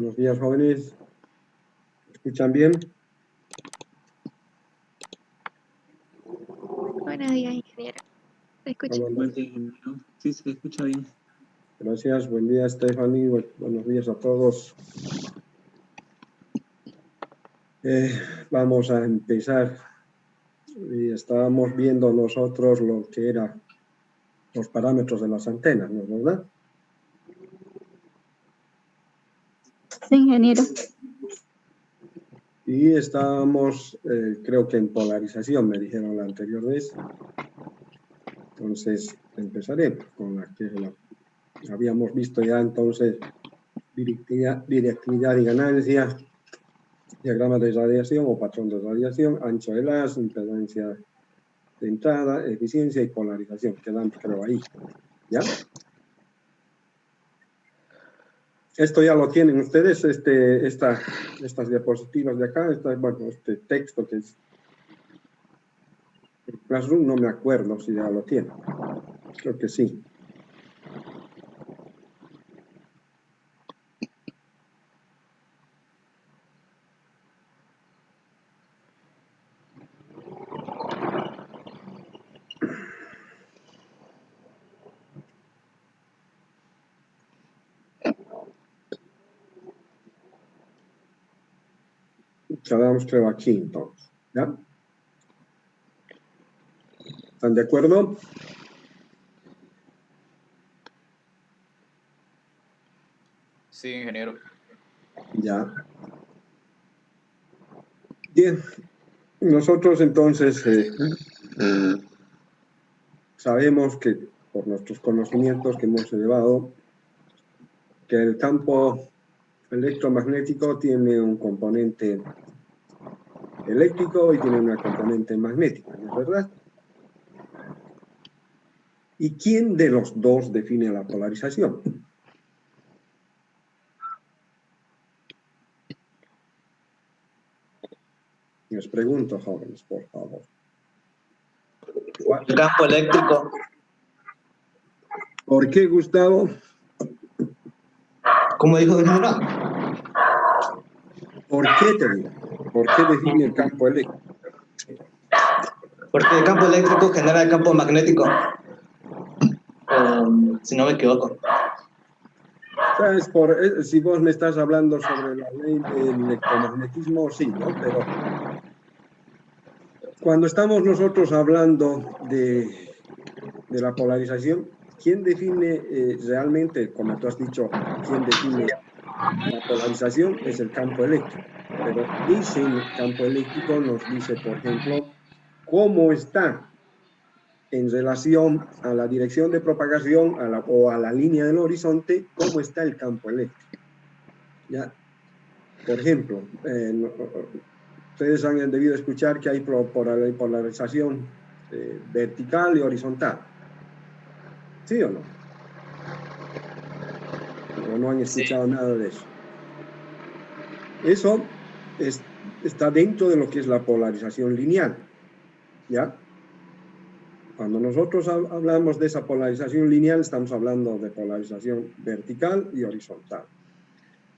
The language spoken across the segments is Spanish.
Buenos días, jóvenes. ¿Me escuchan bien? Buenos días, ingeniero. ¿Se escucha? Buen día, ingeniero. Sí, se escucha bien. Gracias. Buen día, Stephanie. Buenos días a todos. Vamos a empezar. Y estábamos viendo nosotros lo que eran los parámetros de las antenas, ¿no es verdad? Sí, ingeniero. Y estábamos, creo que en polarización, me dijeron la anterior vez. Entonces, empezaré con la que habíamos visto ya entonces, directividad y ganancia, diagrama de radiación o patrón de radiación, ancho de las, impedancia de entrada, eficiencia y polarización. Quedamos, creo, ahí. ¿Ya? Esto ya lo tienen ustedes, estas diapositivas de acá, bueno, este texto que es el Classroom, no me acuerdo si ya lo tienen. Creo que sí. Quedamos, creo, aquí entonces. ¿Ya? ¿Están de acuerdo? Sí, ingeniero. Ya. Bien. Nosotros entonces sabemos que por nuestros conocimientos que hemos elevado, que el campo electromagnético tiene un componente eléctrico y tiene una componente magnética, ¿no es verdad? ¿Y quién de los dos define la polarización? Les pregunto, jóvenes, por favor. El campo eléctrico. ¿Por qué, Gustavo? ¿Cómo dijo el ingeniero? ¿Por qué te digo? ¿Por qué define el campo eléctrico? Porque el campo eléctrico genera el campo magnético. Si no me equivoco. ¿Sabes? Si vos me estás hablando sobre la ley del electromagnetismo, sí, ¿no? Pero cuando estamos nosotros hablando de la polarización, ¿quién define realmente, como tú has dicho, quién define la polarización? Es el campo eléctrico. Pero ese campo eléctrico nos dice, por ejemplo, cómo está en relación a la dirección de propagación o a la línea del horizonte, cómo está el campo eléctrico. ¿Ya? Por ejemplo, ustedes han debido escuchar que hay polarización vertical y horizontal. ¿Sí o no? ¿O no han escuchado nada de eso? Eso está dentro de lo que es la polarización lineal. ¿Ya? Cuando nosotros hablamos de esa polarización lineal, estamos hablando de polarización vertical y horizontal.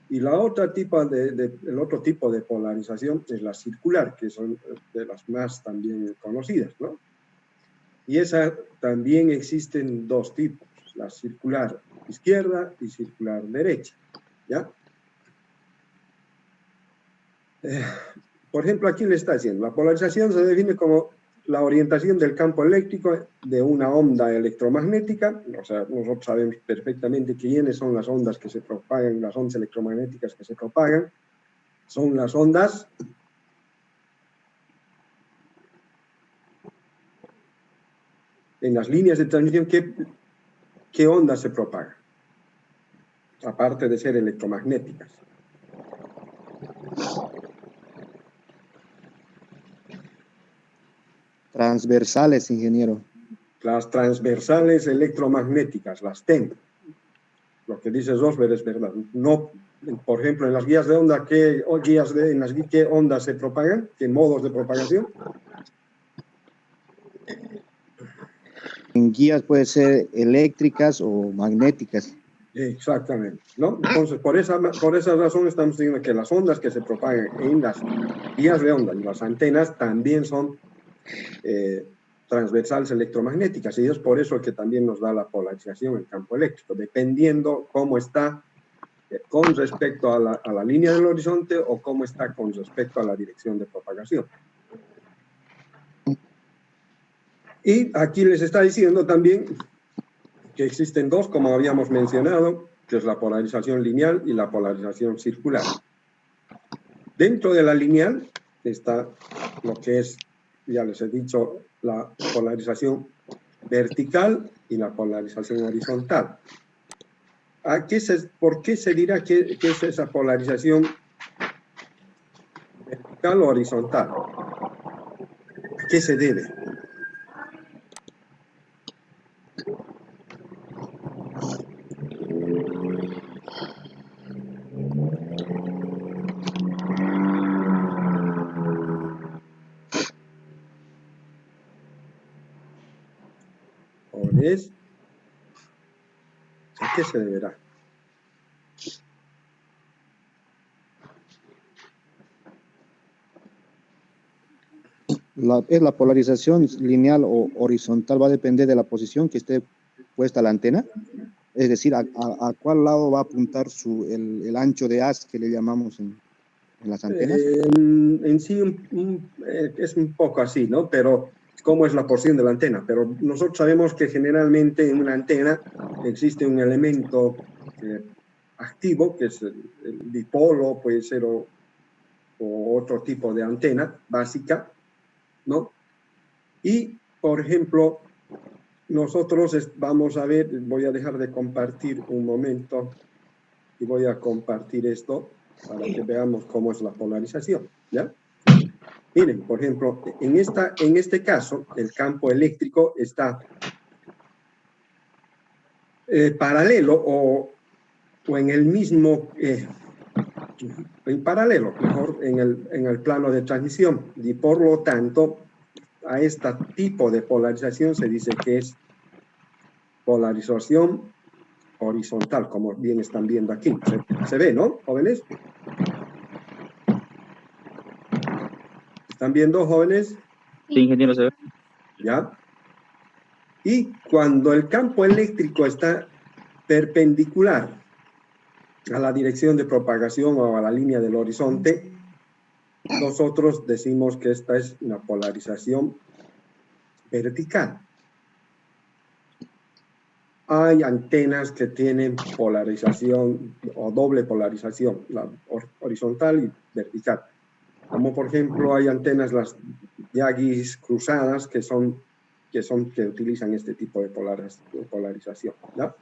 Y el otro tipo de polarización es la circular, que son de las más también conocidas, ¿no? Y esa también existen dos tipos, la circular izquierda y circular derecha, ¿ya? Por ejemplo, aquí le está diciendo, la polarización se define como la orientación del campo eléctrico de una onda electromagnética. O sea, nosotros sabemos perfectamente quiénes son las ondas que se propagan, las ondas electromagnéticas que se propagan. Son las ondas en las líneas de transmisión. ¿Qué ondas se propagan? Aparte de ser electromagnéticas. Transversales, ingeniero. Las transversales electromagnéticas, las TEM. Lo que dice Rosberg es verdad. No, por ejemplo, en las guías de onda, ¿qué ondas se propagan? ¿Qué modos de propagación? En guías puede ser eléctricas o magnéticas. Exactamente, ¿no? Entonces, por esa razón estamos diciendo que las ondas que se propagan en las vías de onda y las antenas también son transversales electromagnéticas, y es por eso que también nos da la polarización el campo eléctrico, dependiendo cómo está con respecto a la línea del horizonte o cómo está con respecto a la dirección de propagación. Y aquí les está diciendo también que existen dos, como habíamos mencionado, que es la polarización lineal y la polarización circular. Dentro de la lineal está lo que es, ya les he dicho, la polarización vertical y la polarización horizontal. ¿Por qué se dirá que es esa polarización vertical o horizontal? ¿A qué se debe? ¿Jóvenes? ¿A qué se deberá? La polarización lineal o horizontal va a depender de la posición que esté puesta la antena. Es decir, a cuál lado va a apuntar el ancho de haz que le llamamos en las antenas. En sí es un poco así, ¿no? Pero cómo es la porción de la antena. Pero nosotros sabemos que generalmente en una antena existe un elemento activo, que es el dipolo, puede ser o otro tipo de antena básica, ¿no? Y, por ejemplo, nosotros vamos a ver, voy a dejar de compartir un momento y voy a compartir esto para que veamos cómo es la polarización, ¿ya? Miren, por ejemplo, en este caso, el campo eléctrico está paralelo o en el mismo, en paralelo, mejor, en el plano de transmisión, y por lo tanto, a este tipo de polarización se dice que es polarización horizontal, como bien están viendo aquí. ¿Se ve, no, jóvenes? ¿Están viendo, jóvenes? Sí, ingeniero, se ve. ¿Ya? Y cuando el campo eléctrico está perpendicular a la dirección de propagación o a la línea del horizonte, nosotros decimos que esta es una polarización vertical. Hay antenas que tienen polarización o doble polarización, la horizontal y vertical. Como por ejemplo hay antenas, las Yagis cruzadas, que utilizan este tipo de polarización, ¿no?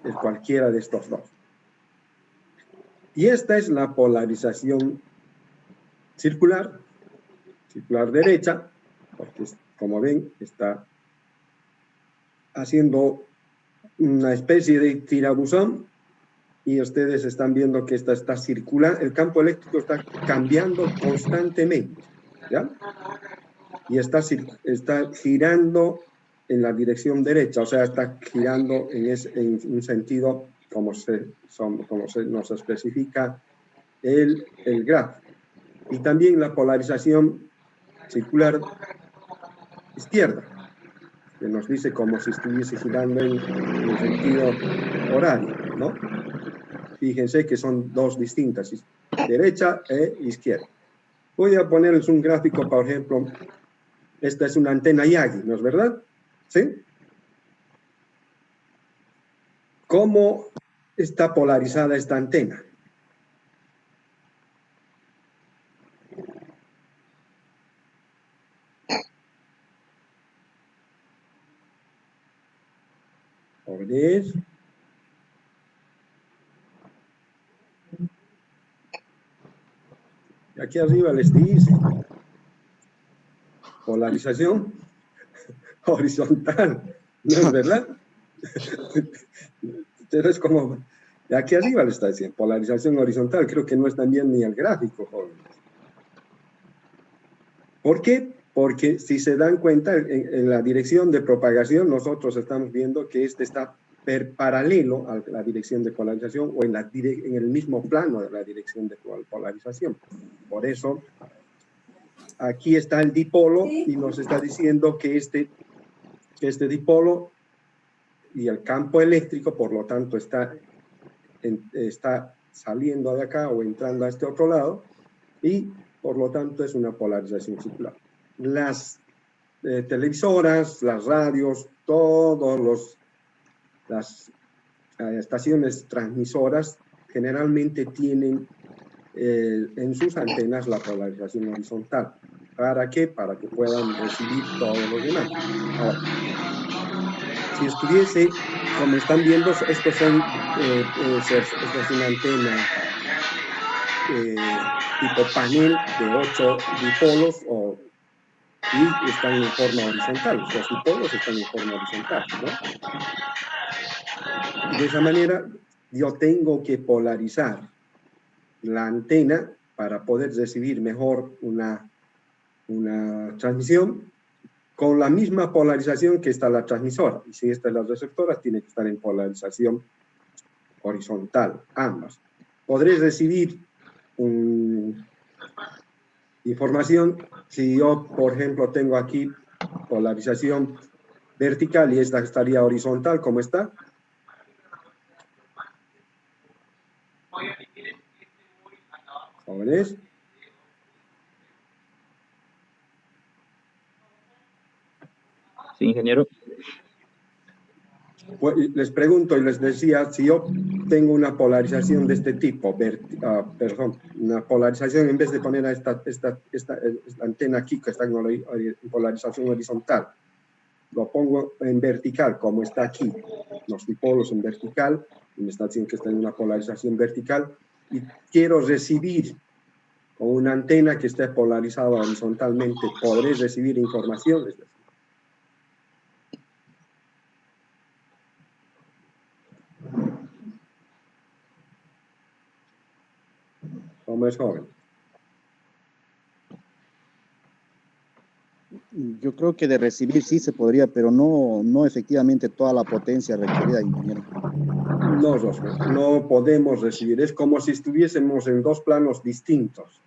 Es cualquiera de estos dos. Y esta es la polarización circular derecha, porque como ven está haciendo una especie de tirabuzón y ustedes están viendo que esta está circular, el campo eléctrico está cambiando constantemente, ¿ya? Y está girando en la dirección derecha, o sea, está girando en un sentido como nos especifica el gráfico. Y también la polarización circular izquierda, que nos dice como si estuviese girando en el sentido horario, ¿no? Fíjense que son dos distintas, derecha e izquierda. Voy a ponerles un gráfico, por ejemplo, esta es una antena Yagi, ¿no es verdad? ¿Sí? ¿Cómo está polarizada esta antena? ¿Jóvenes? Aquí arriba les dice polarización horizontal, ¿no es verdad? Pero es como, aquí arriba le está diciendo polarización horizontal, creo que no están viendo ni el gráfico, jóvenes. ¿Por qué? Porque si se dan cuenta, en la dirección de propagación nosotros estamos viendo que este está paralelo a la dirección de polarización o en el mismo plano de la dirección de polarización. Por eso, aquí está el dipolo y nos está diciendo que este dipolo y el campo eléctrico, por lo tanto, está saliendo de acá o entrando a este otro lado, y por lo tanto es una polarización circular. Las televisoras, las radios, las estaciones transmisoras generalmente tienen en sus antenas la polarización horizontal. ¿Para qué? Para que puedan recibir todo lo demás. Ahora, si estuviese, como están viendo, esto es una antena tipo panel de 8 dipolos y están en forma horizontal. Los dipolos están en forma horizontal, ¿no? De esa manera, yo tengo que polarizar la antena para poder recibir mejor una transmisión con la misma polarización que está la transmisora. Y si esta es la receptora, tiene que estar en polarización horizontal, ambas. Podré recibir información si yo, por ejemplo, tengo aquí polarización vertical y esta estaría horizontal, ¿cómo está? ¿Jóvenes? Sí, ingeniero. Pues, les pregunto y les decía, si yo tengo una polarización de este tipo, una polarización, en vez de poner a esta antena aquí, que está en polarización horizontal, lo pongo en vertical, como está aquí, los dipolos en vertical, y me está diciendo que está en una polarización vertical, y quiero recibir con una antena que esté polarizada horizontalmente, podré recibir información. Es decir, ¿cómo es, joven? Yo creo que de recibir sí se podría, pero no efectivamente toda la potencia requerida, ingeniero. No, Rosmer, no podemos recibir. Es como si estuviésemos en dos planos distintos,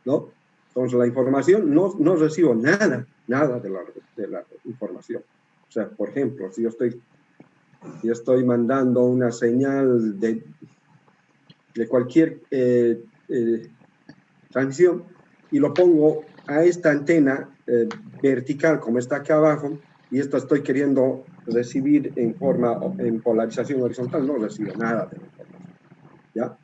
¿no? Entonces, la información, no recibo nada de la información. O sea, por ejemplo, si yo estoy mandando una señal de cualquier transmisión y lo pongo a esta antena vertical, como está acá abajo, y esto estoy queriendo recibir en polarización horizontal, no recibo nada de la información, ¿ya?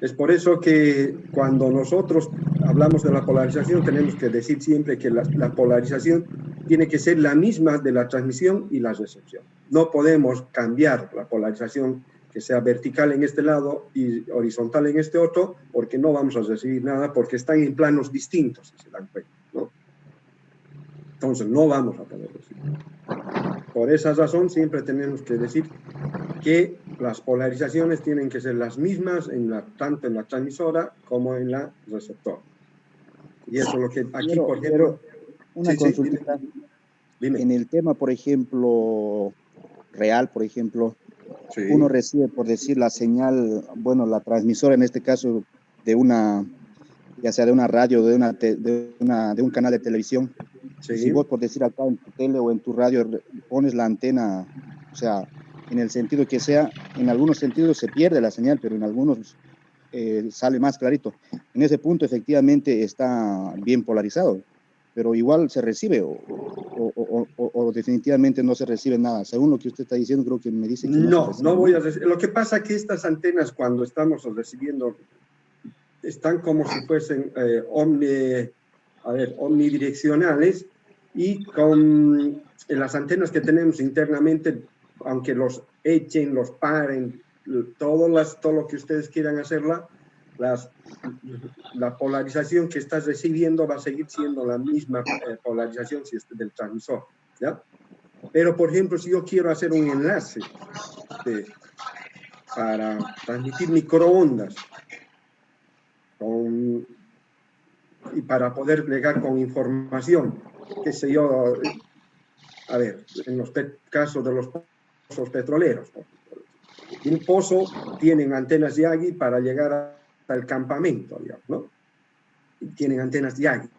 Es por eso que cuando nosotros hablamos de la polarización, tenemos que decir siempre que la polarización tiene que ser la misma de la transmisión y la recepción. No podemos cambiar la polarización que sea vertical en este lado y horizontal en este otro, porque no vamos a recibir nada, porque están en planos distintos, si se dan cuenta, ¿no? Entonces, no vamos a poder recibir. Por esa razón, siempre tenemos que decir que las polarizaciones tienen que ser las mismas tanto en la transmisora como en la receptora. Y eso es lo que aquí, por ejemplo... Una consultita. Dime. En el tema, por ejemplo, real, por ejemplo, Sí. Uno recibe, por decir, la señal, bueno, la transmisora en este caso ya sea de una radio, de un canal de televisión. Sí. Si vos, por decir, acá en tu tele o en tu radio pones la antena, o sea, en el sentido que sea, en algunos sentidos se pierde la señal, pero en algunos sale más clarito. En ese punto, efectivamente, está bien polarizado, pero igual se recibe o definitivamente no se recibe nada. Según lo que usted está diciendo, creo que me dice que no voy a recibir. Lo que pasa es que estas antenas, cuando estamos recibiendo, están como si fuesen omnidireccionales, y con las antenas que tenemos internamente, aunque los echen, los paren, todo lo que ustedes quieran hacerla, la polarización que estás recibiendo va a seguir siendo la misma polarización si es del transmisor, ¿ya? Pero, por ejemplo, si yo quiero hacer un enlace para transmitir microondas y para poder llegar con información, qué sé yo, a ver, en los casos de los pozos petroleros. Un pozo tienen antenas Yagi para llegar hasta el campamento, digamos, ¿no? Y tienen antenas Yagi,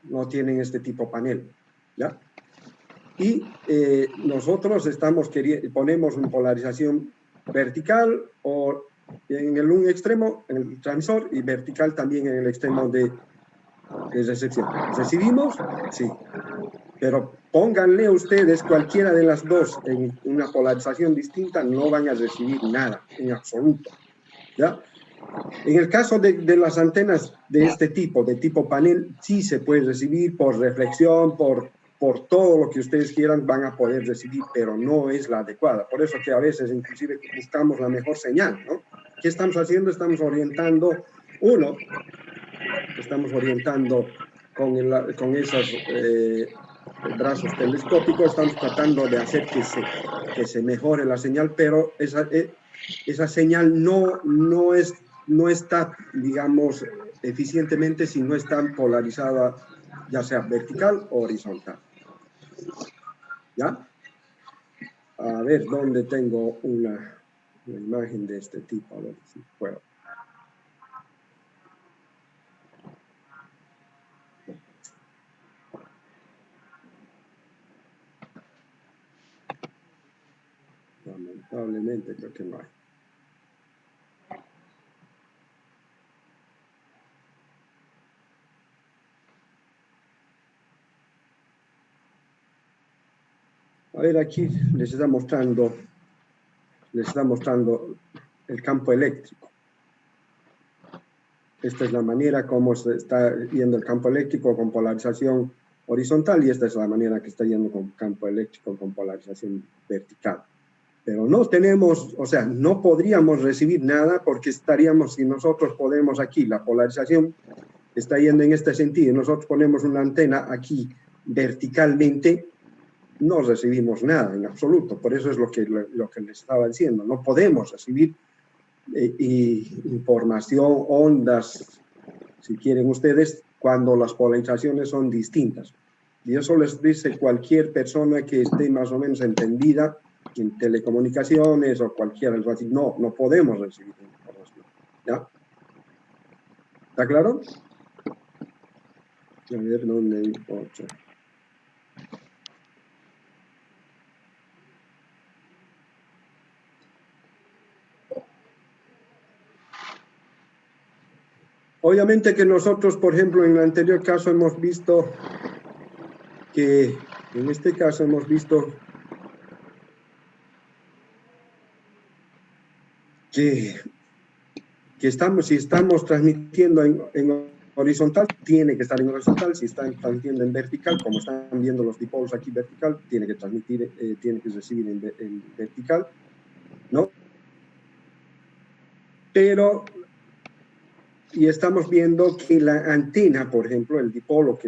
no tienen este tipo panel, ¿ya? Y nosotros ponemos una polarización vertical o en un extremo, en el transmisor, y vertical también en el extremo de recepción. ¿Recibimos? Sí. Pero pónganle ustedes cualquiera de las dos en una polarización distinta, no van a recibir nada, en absoluto, ¿ya? En el caso de las antenas de este tipo, de tipo panel, sí se puede recibir por reflexión, por todo lo que ustedes quieran, van a poder recibir, pero no es la adecuada. Por eso que a veces inclusive buscamos la mejor señal, ¿no? ¿Qué estamos haciendo? Estamos orientando, estamos orientando con esos brazos telescópicos, estamos tratando de hacer que se mejore la señal, pero esa señal no está, digamos, eficientemente si no está polarizada, ya sea vertical o horizontal. ¿Ya? A ver, ¿dónde tengo una imagen de este tipo? A ver si puedo. Lamentablemente creo que no hay. A ver, aquí les está mostrando el campo eléctrico. Esta es la manera como se está yendo el campo eléctrico con polarización horizontal y esta es la manera que está yendo con campo eléctrico con polarización vertical. Pero no tenemos, o sea, no podríamos recibir nada porque estaríamos, si nosotros ponemos aquí la polarización está yendo en este sentido, nosotros ponemos una antena aquí verticalmente, no recibimos nada en absoluto. Por eso es lo que les estaba diciendo. No podemos recibir información, ondas, si quieren ustedes, cuando las polarizaciones son distintas. Y eso les dice cualquier persona que esté más o menos entendida en telecomunicaciones o cualquiera. No podemos recibir información. ¿Ya? ¿Está claro? A ver dónde hay otro. Obviamente que nosotros, por ejemplo, en el anterior caso hemos visto que, en este caso hemos visto que si estamos transmitiendo en horizontal, tiene que estar en horizontal. Si están transmitiendo en vertical, como están viendo los dipolos aquí vertical, tiene que transmitir, tiene que recibir en vertical, ¿no? Pero, y estamos viendo que la antena, por ejemplo, el dipolo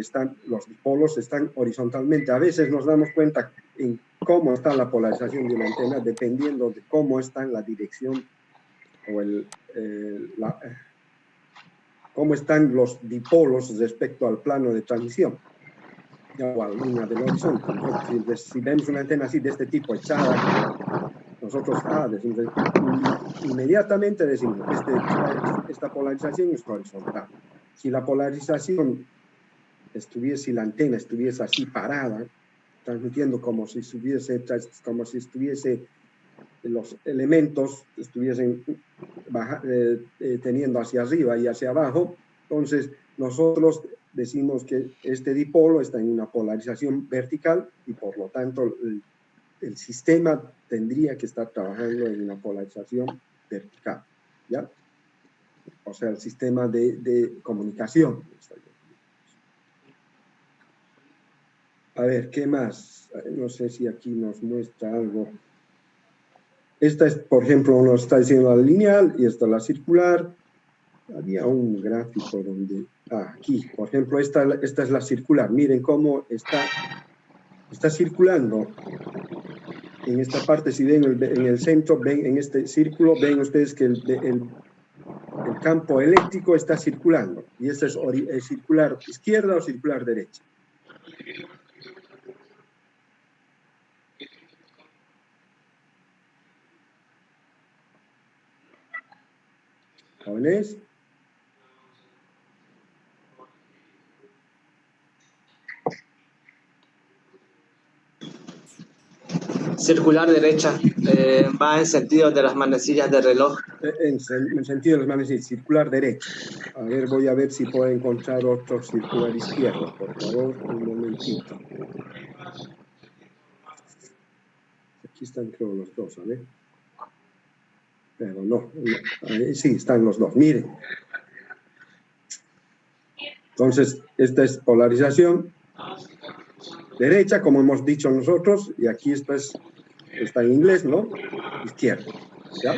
los dipolos están horizontalmente. A veces nos damos cuenta en cómo está la polarización de una antena, dependiendo de cómo está en la dirección o cómo están los dipolos respecto al plano de transmisión o a la línea del horizonte. Si vemos una antena así de este tipo echada, nosotros decimos, inmediatamente decimos esta polarización es horizontal. Si la polarización si la antena estuviese así parada, transmitiendo como si estuviese los elementos estuviesen teniendo hacia arriba y hacia abajo, entonces nosotros decimos que este dipolo está en una polarización vertical y por lo tanto el sistema tendría que estar trabajando en una polarización vertical, ¿ya? O sea, el sistema de comunicación. A ver, ¿qué más? No sé si aquí nos muestra algo. Esta es, por ejemplo, nos está diciendo la lineal y esta la circular. Había un gráfico donde... aquí, por ejemplo, esta es la circular. Miren cómo está circulando. En esta parte, si ven en el centro, ven en este círculo, ven ustedes que el campo eléctrico está circulando. Y este es circular izquierda o circular derecha. Jóvenes. Circular derecha. Va en sentido de las manecillas del reloj. En sentido de las manecillas, circular derecha. A ver, voy a ver si puedo encontrar otro circular izquierdo, por favor, un momentito. Aquí están creo los dos, a ver. Pero no, ahí sí están los dos, miren. Entonces, esta es polarización derecha, como hemos dicho nosotros, y aquí está en inglés, ¿no? Izquierda, ¿ya?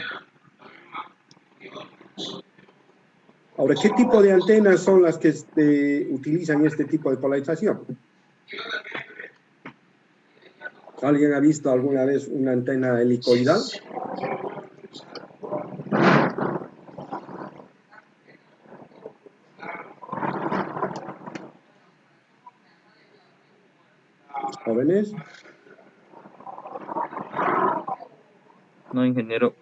Ahora, ¿qué tipo de antenas son las que utilizan este tipo de polarización? ¿Alguien ha visto alguna vez una antena helicoidal? ¿Jóvenes? No, ingeniero.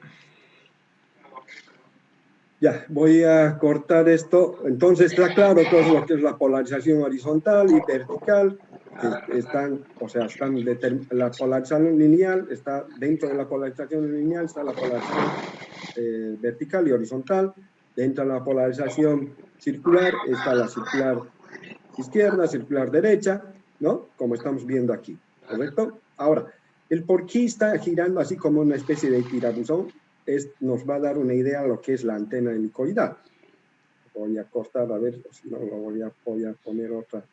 Ya, voy a cortar esto. Entonces está claro todo lo que es la polarización horizontal y vertical, que están, o sea, la polarización lineal está dentro de la polarización lineal, está la polarización vertical y horizontal. Dentro de la polarización circular está la circular izquierda, circular derecha, ¿no? Como estamos viendo aquí, ¿correcto? Ahora, el por qué está girando así como una especie de tirabuzón nos va a dar una idea de lo que es la antena helicoidal. Voy a cortar, a ver si no lo voy a poner otra.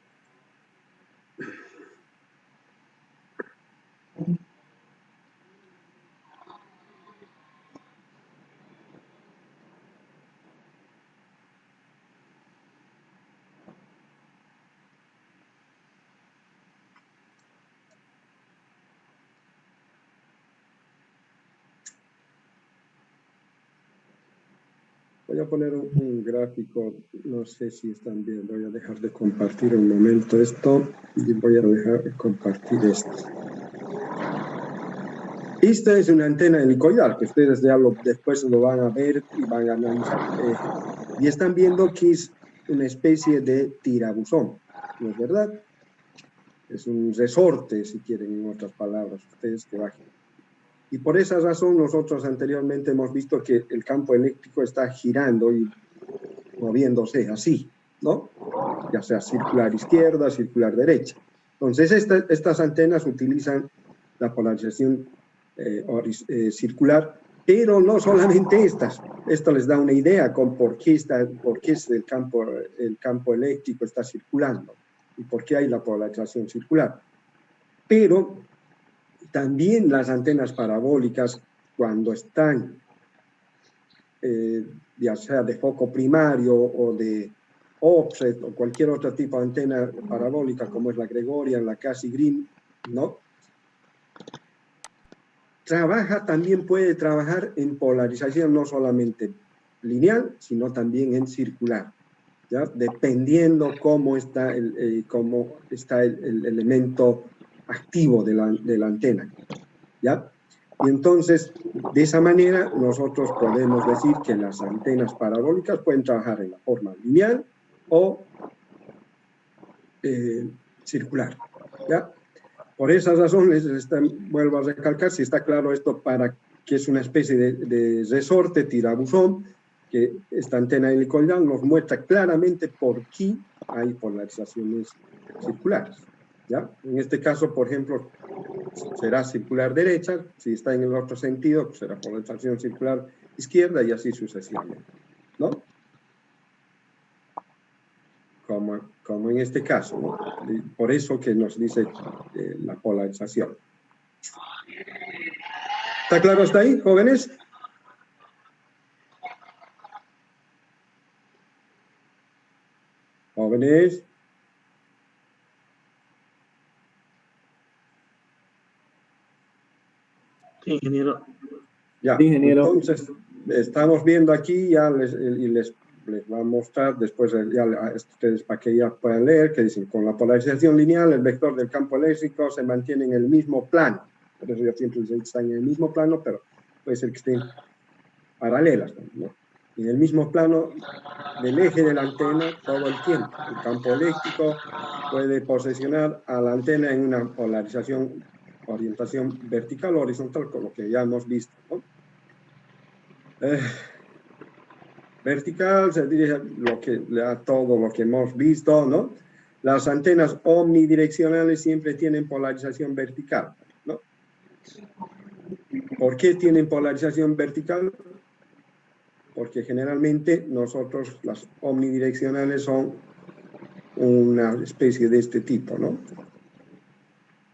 Voy a poner un gráfico, no sé si están bien, voy a dejar de compartir un momento esto y voy a dejar de compartir esto. Esta es una antena helicoidal, que ustedes ya después lo van a ver y van a analizar. Y están viendo que es una especie de tirabuzón, ¿no es verdad? Es un resorte, si quieren, en otras palabras, ustedes que bajen. Y por esa razón nosotros anteriormente hemos visto que el campo eléctrico está girando y moviéndose así, ¿no? Ya sea circular izquierda, circular derecha. Entonces estas antenas utilizan la polarización circular, pero no solamente estas. Esto les da una idea con por qué el campo eléctrico está circulando y por qué hay la polarización circular. Pero también las antenas parabólicas, cuando están, ya sea de foco primario o de offset o cualquier otro tipo de antena parabólica, como es la Gregorian, la Cassie Green, ¿no? También puede trabajar en polarización no solamente lineal, sino también en circular, ¿ya? Dependiendo cómo está el elemento activo de la antena, ¿ya? Y entonces, de esa manera, nosotros podemos decir que las antenas parabólicas pueden trabajar en la forma lineal o circular, ¿ya? Por esas razones, vuelvo a recalcar, si está claro esto, para que es una especie de resorte tirabuzón, que esta antena helicoidal nos muestra claramente por qué hay polarizaciones circulares, ¿ya? En este caso, por ejemplo, será circular derecha, si está en el otro sentido, pues será polarización circular izquierda y así sucesivamente, ¿no? Como en este caso, ¿no? Por eso que nos dice la polarización. ¿Está claro hasta ahí, jóvenes? Jóvenes. Sí, ingeniero. Ya, Sí, ingeniero. entonces, estamos viendo aquí, ya les va a mostrar después ya a ustedes para que ya puedan leer, que dicen, con la polarización lineal, el vector del campo eléctrico se mantiene en el mismo plano. Por eso yo siempre les digo que están en el mismo plano, pero puede ser que estén paralelas, ¿no? en el mismo plano del eje de la antena todo el tiempo. El campo eléctrico puede posicionar a la antena en una orientación vertical o horizontal, como que ya hemos visto, ¿no? Vertical se dirige a todo lo que hemos visto, ¿no? Las antenas omnidireccionales siempre tienen polarización vertical, ¿no? ¿Por qué tienen polarización vertical? Porque generalmente nosotros, las omnidireccionales son una especie de este tipo, ¿no?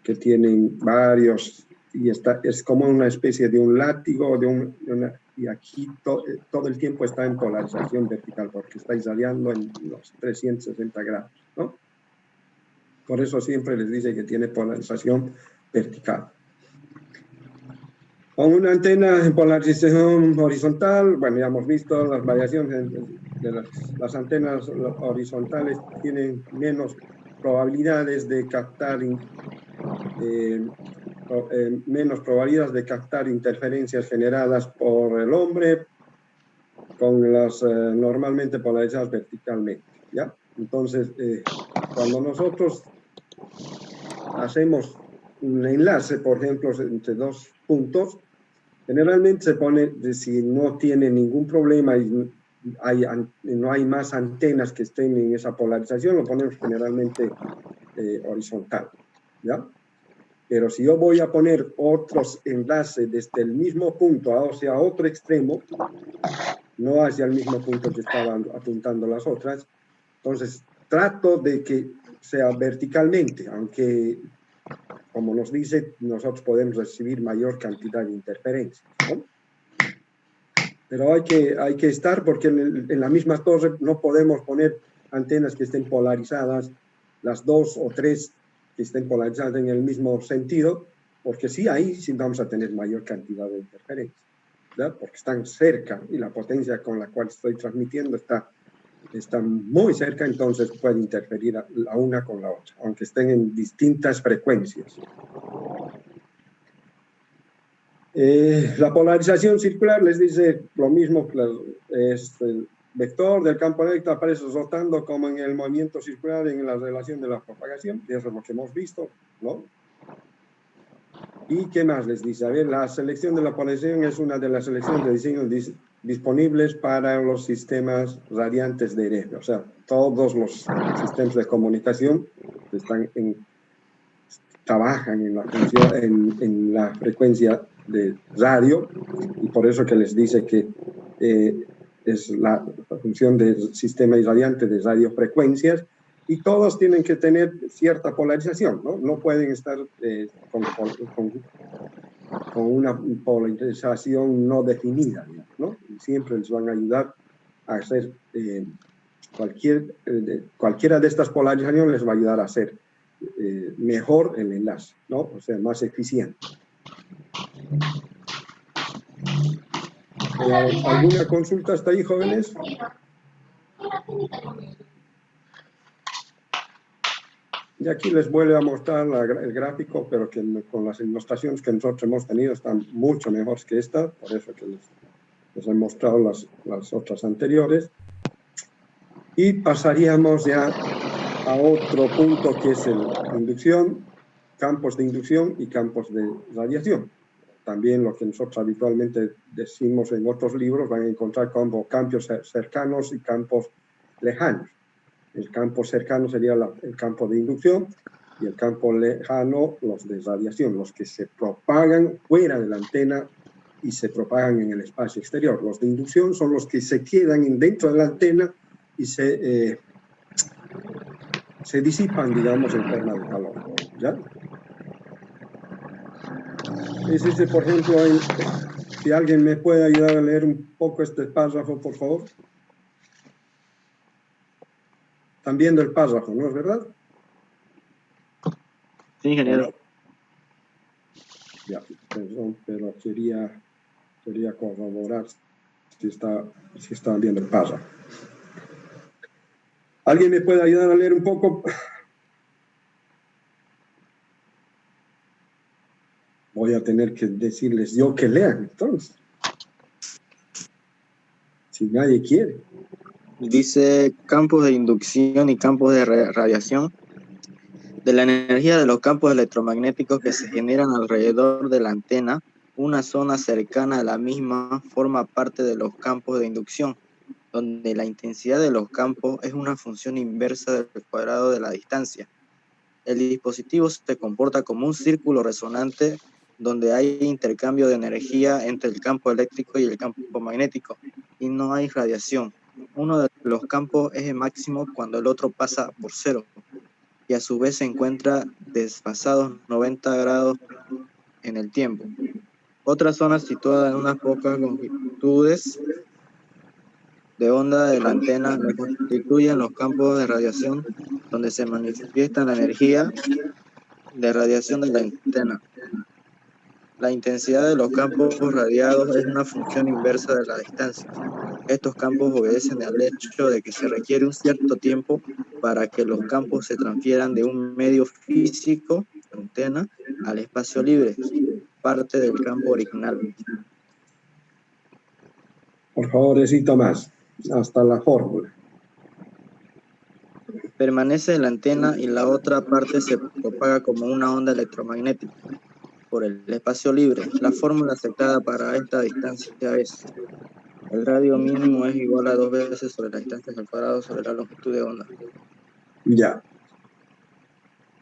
Que tienen varios, y es como una especie de un látigo, y aquí todo el tiempo está en polarización vertical, porque está irradiando en los 360 grados, ¿no? Por eso siempre les dice que tiene polarización vertical. Con una antena en polarización horizontal, bueno, ya hemos visto las variaciones de las antenas horizontales tienen menos probabilidades de captar, menos probabilidades de captar interferencias generadas por el hombre con las normalmente polarizadas verticalmente, ¿ya? Entonces, cuando nosotros hacemos un enlace, por ejemplo, entre dos puntos, generalmente se pone de si no tiene ningún problema y no hay más antenas que estén en esa polarización, lo ponemos generalmente horizontal, ¿ya? Pero si yo voy a poner otros enlaces desde el mismo punto hacia otro extremo, no hacia el mismo punto que estaban apuntando las otras, entonces trato de que sea verticalmente, aunque, como nos dice, nosotros podemos recibir mayor cantidad de interferencias, ¿no? Pero hay que estar, porque en la misma torre no podemos poner antenas que estén polarizadas, las dos o tres que estén polarizadas en el mismo sentido, porque sí, ahí sí vamos a tener mayor cantidad de interferencias, ¿verdad? Porque están cerca y la potencia con la cual estoy transmitiendo está muy cerca, entonces puede interferir la una con la otra, aunque estén en distintas frecuencias. La polarización circular les dice lo mismo, el vector del campo eléctrico aparece rotando como en el movimiento circular en la relación de la propagación, y eso es lo que hemos visto, ¿no? ¿Y qué más les dice? A ver, la selección de la polarización es una de las selecciones de diseño disponibles para los sistemas radiantes de Heré. O sea, todos los sistemas de comunicación que trabajan en la frecuencia de radio, y por eso que les dice que es la función del sistema irradiante de radiofrecuencias, y todos tienen que tener cierta polarización, ¿no? No pueden estar con una polarización no definida, ¿no? Y siempre les van a ayudar a hacer cualquiera de estas polarizaciones les va a ayudar a hacer mejor el enlace, ¿no? O sea, más eficiente. ¿Alguna consulta hasta ahí, jóvenes? Y aquí les vuelvo a mostrar el gráfico, pero que con las ilustraciones que nosotros hemos tenido están mucho mejores que esta, por eso que les he mostrado las otras anteriores. Y pasaríamos ya a otro punto, que es la inducción, campos de inducción y campos de radiación. También lo que nosotros habitualmente decimos en otros libros, van a encontrar como campos cercanos y campos lejanos. El campo cercano sería el campo de inducción, y el campo lejano, los de radiación, los que se propagan fuera de la antena y se propagan en el espacio exterior. Los de inducción son los que se quedan dentro de la antena y se disipan, digamos, en forma de calor, ¿ya? Es por ejemplo, si alguien me puede ayudar a leer un poco este párrafo, por favor. Están viendo el párrafo, ¿no es verdad? Sí, ingeniero. Ya, perdón, pero quería corroborar si estaban viendo el párrafo. ¿Alguien me puede ayudar a leer un poco? Voy a tener que decirles yo que lean, entonces. si nadie quiere. Dice campos de inducción y campos de radiación. De la energía de los campos electromagnéticos que se generan alrededor de la antena, una zona cercana a la misma forma parte de los campos de inducción, donde la intensidad de los campos es una función inversa del cuadrado de la distancia. El dispositivo se comporta como un círculo resonante donde hay intercambio de energía entre el campo eléctrico y el campo magnético, y no hay radiación. Uno de los campos es el máximo cuando el otro pasa por cero, y a su vez se encuentra desfasados 90 grados en el tiempo. Otra zona situada en unas pocas longitudes de onda de la antena la constituyen los campos de radiación, donde se manifiesta la energía de radiación de la antena. La intensidad de los campos radiados es una función inversa de la distancia. Estos campos obedecen al hecho de que se requiere un cierto tiempo para que los campos se transfieran de un medio físico, antena, al espacio libre, parte del campo original. Por favor, recita más, hasta la fórmula. Permanece en la antena y la otra parte se propaga como una onda electromagnética por el espacio libre. La fórmula aceptada para esta distancia es: el radio mínimo es igual a 2 veces sobre la distancia al cuadrado sobre la longitud de onda. Ya.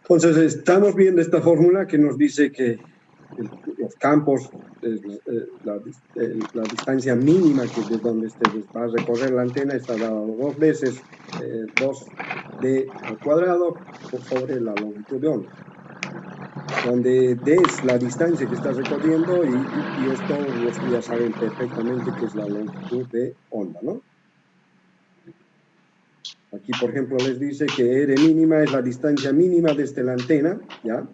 Entonces, estamos viendo esta fórmula que nos dice que los campos, la distancia mínima que de donde va a recorrer la antena está dada 2 veces 2d al cuadrado por sobre la longitud de onda, donde d es la distancia que está recorriendo y esto los ya saben perfectamente que es la longitud de onda, ¿no? Aquí, por ejemplo, les dice que R mínima es la distancia mínima desde la antena, ¿ya?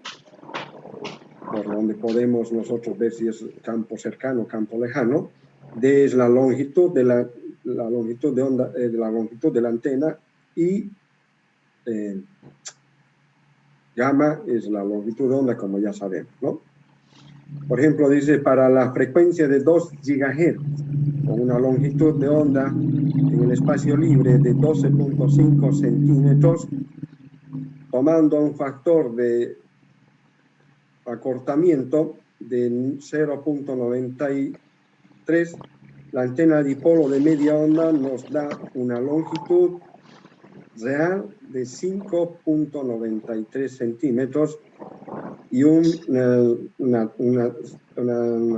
Por donde podemos nosotros ver si es campo cercano o campo lejano. D es la longitud de la longitud de onda, de la longitud de la antena, y gamma es la longitud de onda, como ya sabemos, ¿no? Por ejemplo, dice para la frecuencia de 2 GHz, con una longitud de onda en el espacio libre de 12.5 centímetros, tomando un factor de acortamiento de 0.93, la antena dipolo de media onda nos da una longitud real de 5.93 centímetros y una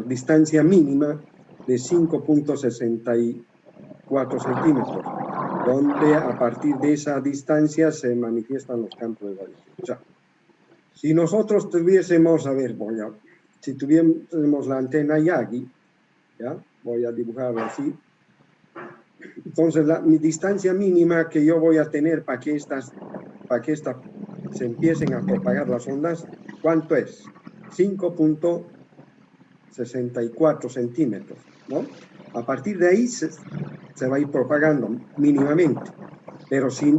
distancia mínima de 5.64 centímetros, donde a partir de esa distancia se manifiestan los campos de radiación. O sea, si nosotros tuviésemos, si tuviésemos la antena Yagi, ¿ya? Voy a dibujarlo así. Entonces, mi distancia mínima que yo voy a tener para que se empiecen a propagar las ondas, ¿cuánto es? 5.64 centímetros, ¿no? A partir de ahí se va a ir propagando mínimamente. Pero si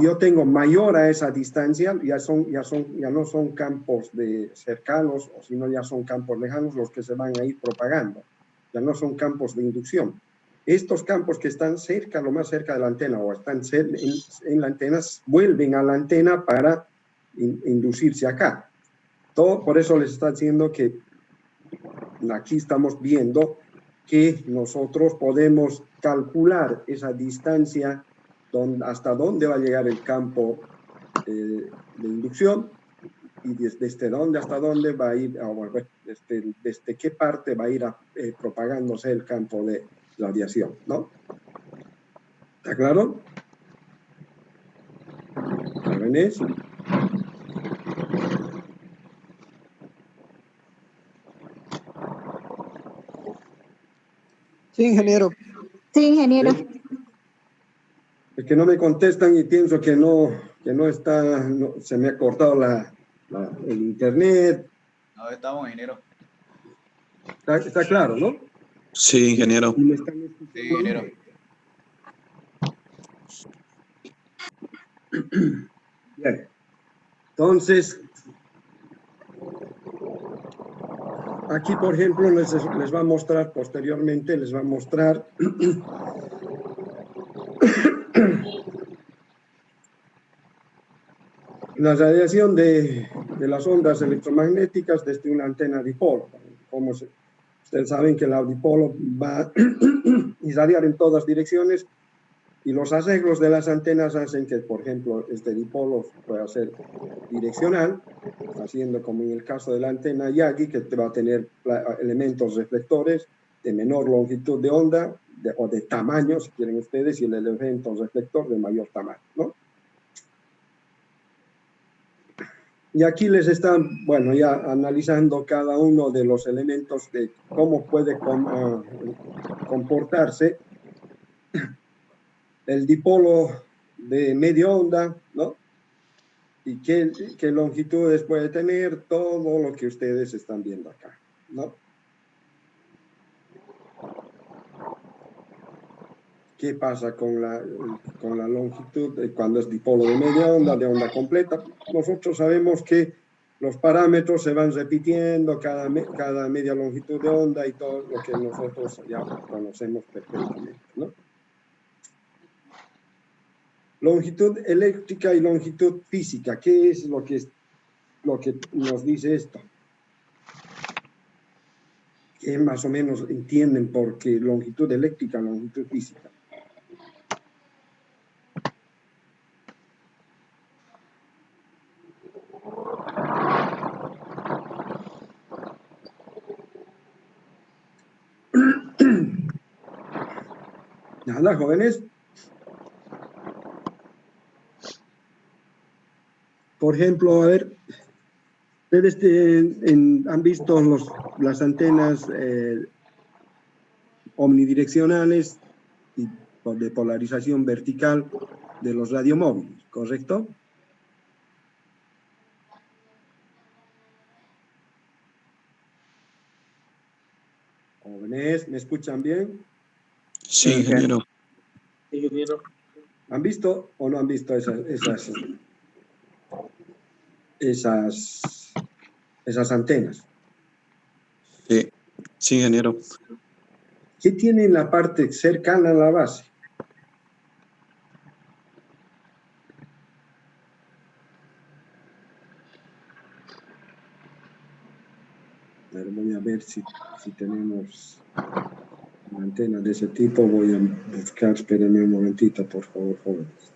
yo tengo mayor a esa distancia, ya no son campos cercanos, o si no ya son campos lejanos los que se van a ir propagando. Ya no son campos de inducción. Estos campos que están cerca, lo más cerca de la antena, o están en la antena, vuelven a la antena para inducirse acá. Por eso les está diciendo que aquí estamos viendo que nosotros podemos calcular esa distancia hasta dónde va a llegar el campo de inducción y desde dónde hasta dónde va a ir, desde qué parte va a ir propagándose el campo de radiación, ¿no? ¿Está claro? ¿Saben? Sí, ingeniero. Sí, ingeniero. Es que no me contestan y pienso que no está, se me ha cortado el internet. No, estamos, ingeniero. Está claro, ¿no? Sí, ingeniero. ¿Y me están escuchando? Sí, ingeniero. Bien. Entonces, Aquí, por ejemplo, les va a mostrar posteriormente, les va a mostrar la radiación de las ondas electromagnéticas desde una antena dipolo. Como ustedes saben que el dipolo va a irradiar en todas direcciones y los arreglos de las antenas hacen que, por ejemplo, este dipolo pueda ser direccional, haciendo como en el caso de la antena Yagi, que va a tener elementos reflectores de menor longitud de onda o de tamaño, si quieren ustedes, y el elemento reflector de mayor tamaño, ¿no? Y aquí les están, bueno, ya analizando cada uno de los elementos de cómo puede comportarse el dipolo de media onda, ¿no? Y qué longitudes puede tener, todo lo que ustedes están viendo acá, ¿no? ¿Qué pasa con la longitud cuando es dipolo de media onda, de onda completa? Nosotros sabemos que los parámetros se van repitiendo cada media longitud de onda y todo lo que nosotros ya conocemos perfectamente, ¿no? Longitud eléctrica y longitud física. ¿Qué es lo que nos dice esto? ¿Qué más o menos entienden por qué longitud eléctrica, longitud física? Nada, jóvenes. Por ejemplo, a ver, ustedes han visto las antenas omnidireccionales y de polarización vertical de los radiomóviles, ¿correcto? Jóvenes, ¿me escuchan bien? Sí, ingeniero. ¿Han visto o no han visto esas antenas? Sí, sí, ingeniero. ¿Qué tiene en la parte cercana a la base? Pero voy a ver si tenemos una antena de ese tipo. Voy a buscar, espérenme un momentito, por favor, jóvenes.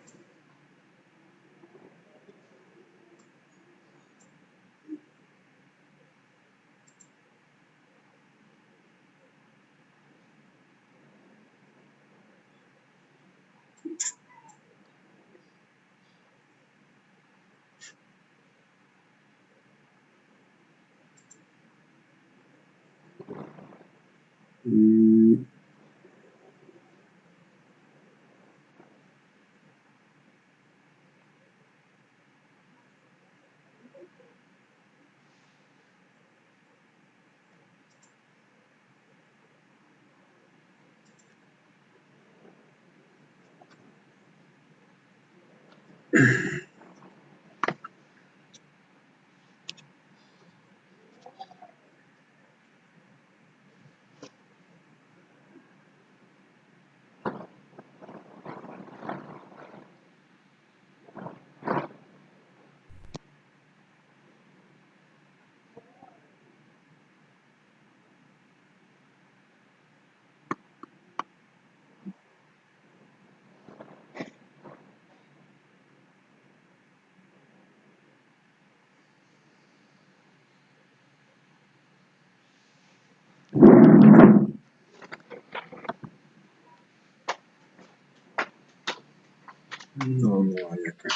No hay acá.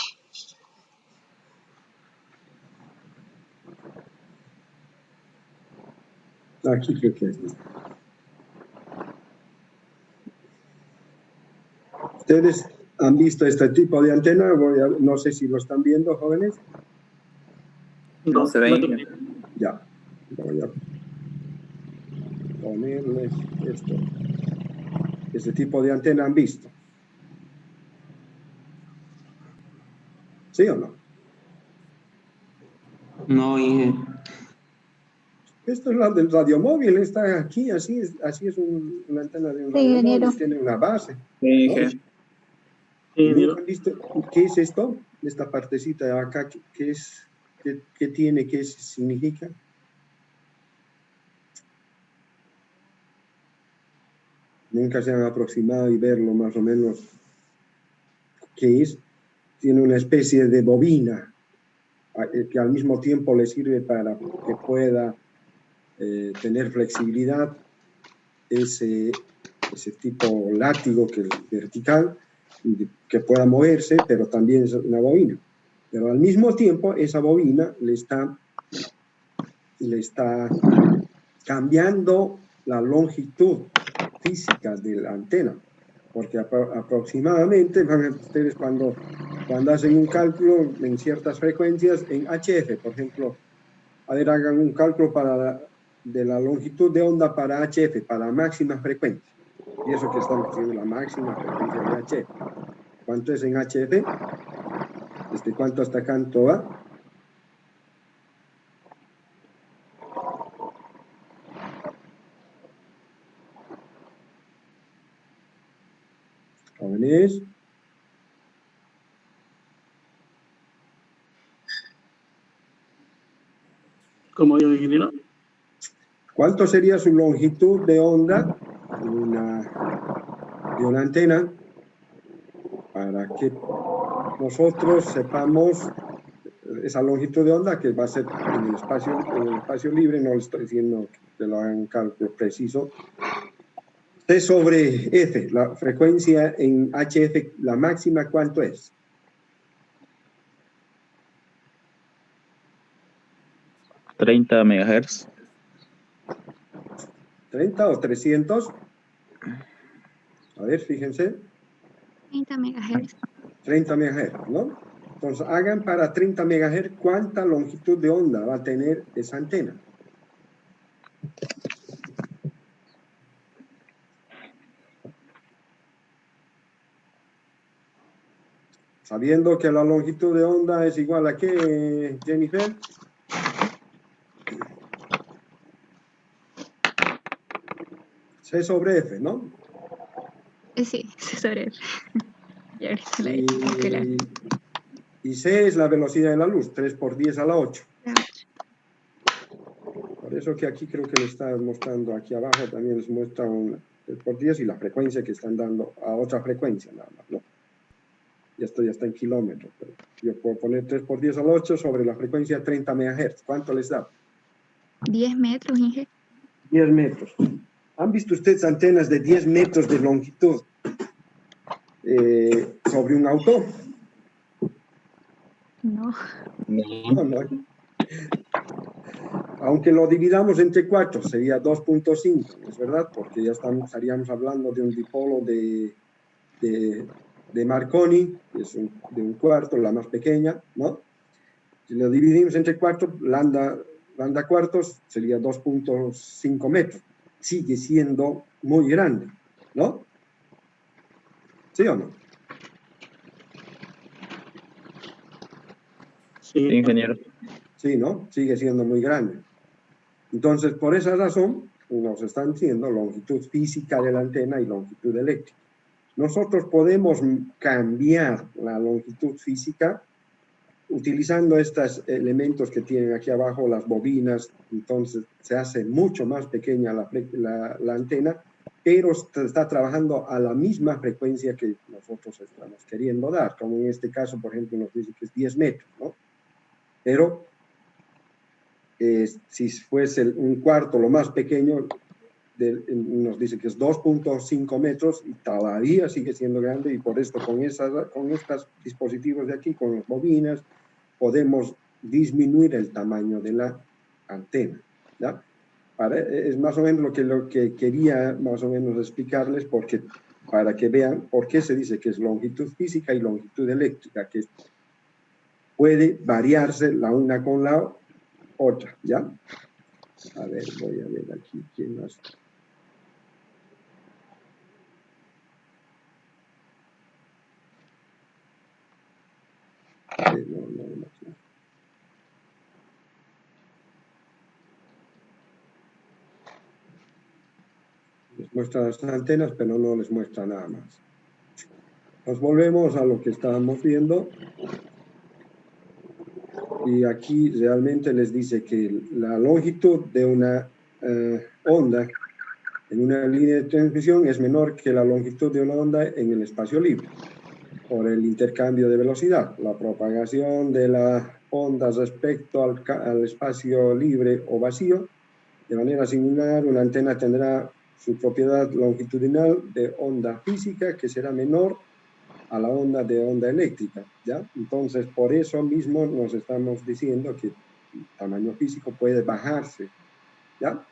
Aquí creo que es. ¿Ustedes han visto este tipo de antena? No sé si lo están viendo, jóvenes. No se ve. Ya. Voy a ponerles esto. Este tipo de antena han visto. ¿Sí o no? No, Inge. Esto es la del radiomóvil, está aquí, así es una antena de un Sí, radiomóvil, ingeniero. tiene una base. Sí, ¿no? ingeniero. ¿Nunca han visto qué es esto? Esta partecita de acá, ¿qué es? ¿Qué tiene? ¿Qué significa? Nunca se han aproximado y verlo más o menos qué es. Tiene una especie de bobina que al mismo tiempo le sirve para que pueda tener flexibilidad, ese tipo látigo que es vertical, que pueda moverse, pero también es una bobina. Pero al mismo tiempo esa bobina le está cambiando la longitud física de la antena, porque aproximadamente, van a ustedes cuando hacen un cálculo en ciertas frecuencias, en HF, por ejemplo, a ver, hagan un cálculo de la longitud de onda para HF, para máxima frecuencia. Y eso que estamos haciendo, la máxima frecuencia de HF. ¿Cuánto es en HF? ¿Desde cuánto hasta cuánto va? Jóvenes. ¿Cómo yo, ingeniero? ¿Cuánto sería su longitud de onda de una antena para que nosotros sepamos esa longitud de onda que va a ser en el espacio libre? No le estoy diciendo que lo hagan un cálculo preciso. T sobre F, la frecuencia en HF, la máxima, ¿cuánto es? 30 megahertz. 30 o 300. A ver, fíjense. 30 megahertz. 30 MHz, ¿no? Entonces, hagan para 30 MHz cuánta longitud de onda va a tener esa antena. Sabiendo que la longitud de onda es igual a ¿qué, Jennifer? C sobre F, ¿no? Sí, sobre él. Y ahorita la he hecho calcular. Y C es la velocidad de la luz, 3 por 10 a la 8. Por eso que aquí creo que le está mostrando, aquí abajo también les muestra un 3 por 10 y la frecuencia que están dando a otra frecuencia nada más, ¿no? Y esto ya está en kilómetros. Pero yo puedo poner 3 por 10 a la 8 sobre la frecuencia 30 MHz. ¿Cuánto les da? 10 metros, Inge. 10 metros. ¿Han visto ustedes antenas de 10 metros de longitud sobre un auto? No. No, no. Aunque lo dividamos entre 4, sería 2.5, ¿es verdad? Porque ya estaríamos hablando de un dipolo de Marconi, que es de un cuarto, la más pequeña, ¿no? Si lo dividimos entre 4, lambda cuartos sería 2.5 metros. Sigue siendo muy grande, ¿no? ¿Sí o no? Sí, ingeniero. Sí, ¿no? Sigue siendo muy grande. Entonces, por esa razón, nos están diciendo longitud física de la antena y longitud eléctrica. Nosotros podemos cambiar la longitud física utilizando estos elementos que tienen aquí abajo, las bobinas. Entonces, se hace mucho más pequeña la antena, pero está trabajando a la misma frecuencia que nosotros estamos queriendo dar, como en este caso, por ejemplo, nos dice que es 10 metros, ¿no? Pero si fuese un cuarto, lo más pequeño, nos dice que es 2.5 metros y todavía sigue siendo grande, y por esto con estos dispositivos de aquí, con las bobinas, podemos disminuir el tamaño de la antena, ¿ya? Es más o menos lo que quería más o menos explicarles, para que vean por qué se dice que es longitud física y longitud eléctrica, que puede variarse la una con la otra, ¿ya? A ver, voy a ver aquí quién más. No. muestra las antenas, pero no les muestra nada más. Nos volvemos a lo que estábamos viendo. Y aquí realmente les dice que la longitud de una onda en una línea de transmisión es menor que la longitud de una onda en el espacio libre, por el intercambio de velocidad. La propagación de la onda respecto al espacio libre o vacío, de manera similar, una antena tendrá su propiedad longitudinal de onda física que será menor a la onda de onda eléctrica, ¿ya? Entonces, por eso mismo nos estamos diciendo que el tamaño físico puede bajarse, ¿ya?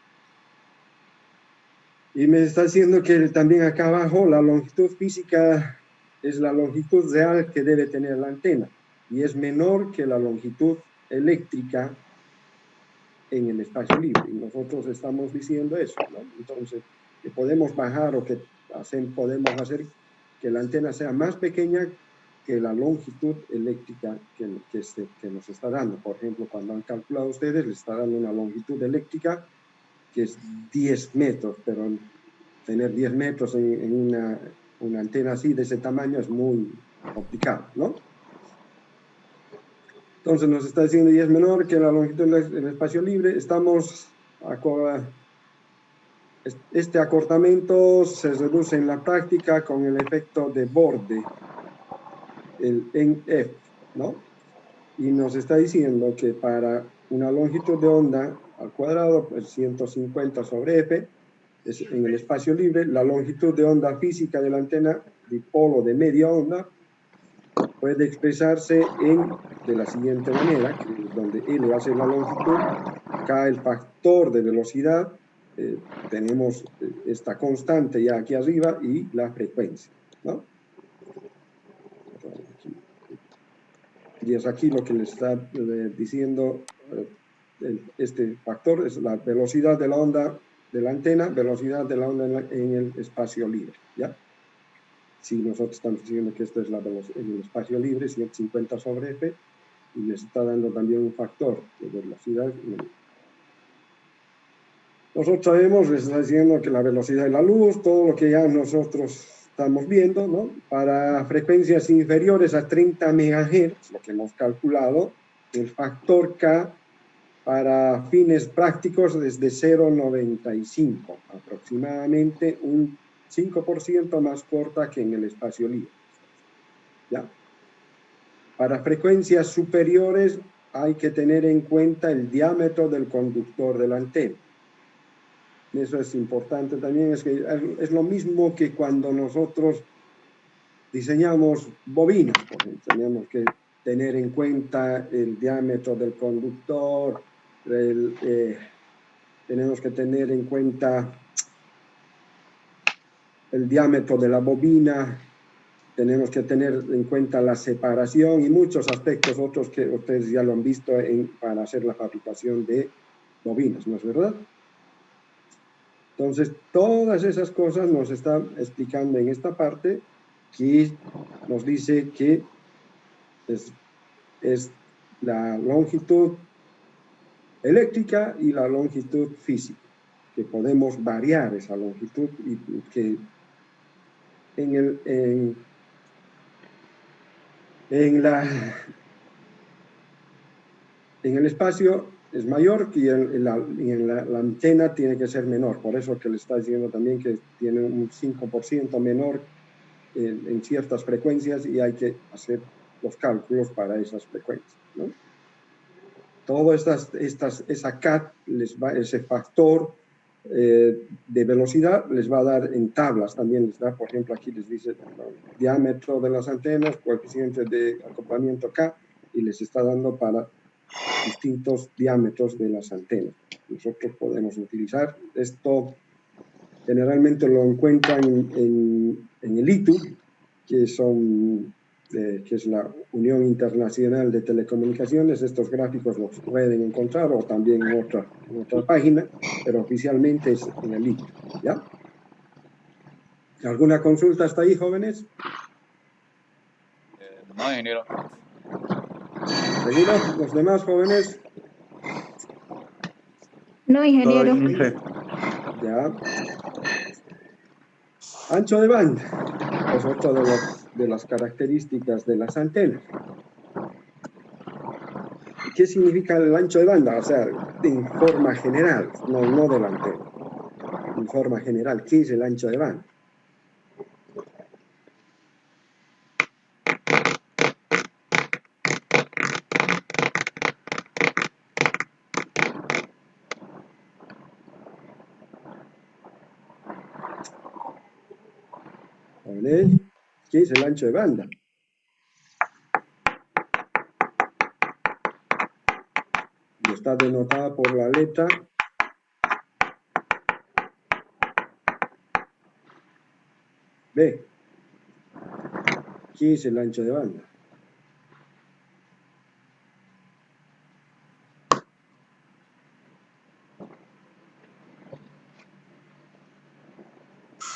Y me está diciendo que también acá abajo la longitud física es la longitud real que debe tener la antena y es menor que la longitud eléctrica en el espacio libre. Y nosotros estamos diciendo eso, ¿no? Entonces, que podemos bajar o que podemos hacer que la antena sea más pequeña que la longitud eléctrica que nos está dando. Por ejemplo, cuando han calculado ustedes, les está dando una longitud eléctrica que es 10 metros, pero tener 10 metros en una antena así de ese tamaño es muy complicado, ¿no? Entonces nos está diciendo y es menor que la longitud del espacio libre. Este acortamiento se reduce en la práctica con el efecto de borde, el NF, ¿no? Y nos está diciendo que para una longitud de onda al cuadrado, pues 150 sobre F, es en el espacio libre, la longitud de onda física de la antena dipolo de media onda puede expresarse de la siguiente manera, donde L va a ser la longitud, K el factor de velocidad, tenemos esta constante ya aquí arriba y la frecuencia, ¿no? Y es aquí lo que le está diciendo este factor, es la velocidad de la onda de la antena, velocidad de la onda en el espacio libre, ¿ya? Si nosotros estamos diciendo que esto es la velocidad en el espacio libre, 150 sobre F, y les está dando también un factor de velocidad. Nosotros sabemos, les está diciendo que la velocidad de la luz, todo lo que ya nosotros estamos viendo, ¿no? Para frecuencias inferiores a 30 MHz, lo que hemos calculado, el factor K para fines prácticos es de 0,95, aproximadamente un 5% más corta que en el espacio libre, ¿ya? Para frecuencias superiores hay que tener en cuenta el diámetro del conductor de la antena. Eso es importante también, es que es lo mismo que cuando nosotros diseñamos bobinas, por ejemplo, tenemos que tener en cuenta el diámetro del conductor, tenemos que tener en cuenta el diámetro de la bobina, tenemos que tener en cuenta la separación y muchos aspectos otros que ustedes ya lo han visto para hacer la fabricación de bobinas, ¿no es verdad? Entonces, todas esas cosas nos están explicando en esta parte que nos dice que es la longitud eléctrica y la longitud física, que podemos variar esa longitud y que en el espacio es mayor y en la antena tiene que ser menor. Por eso que le está diciendo también que tiene un 5% menor en ciertas frecuencias y hay que hacer los cálculos para esas frecuencias, ¿no? Todo esa CAT, ese factor de velocidad les va a dar en tablas, también les da, por ejemplo, aquí les dice el diámetro de las antenas, coeficiente de acoplamiento K, y les está dando para distintos diámetros de las antenas. Nosotros podemos utilizar esto, generalmente lo encuentran en el ITU, que es la Unión Internacional de Telecomunicaciones. Estos gráficos los pueden encontrar o también en otra página, pero oficialmente es en el ITU, ¿ya? ¿Alguna consulta hasta ahí, jóvenes? No, ingeniero. ¿Seguimos? ¿Los demás jóvenes? No, ingeniero. Ya. Ancho de banda es otra de las características de las antenas. ¿Qué significa el ancho de banda? O sea, en forma general, no de la antena. En forma general, ¿qué es el ancho de banda? ¿Vale? ¿Qué es el ancho de banda? Y está denotada por la letra B. ¿Qué es el ancho de banda?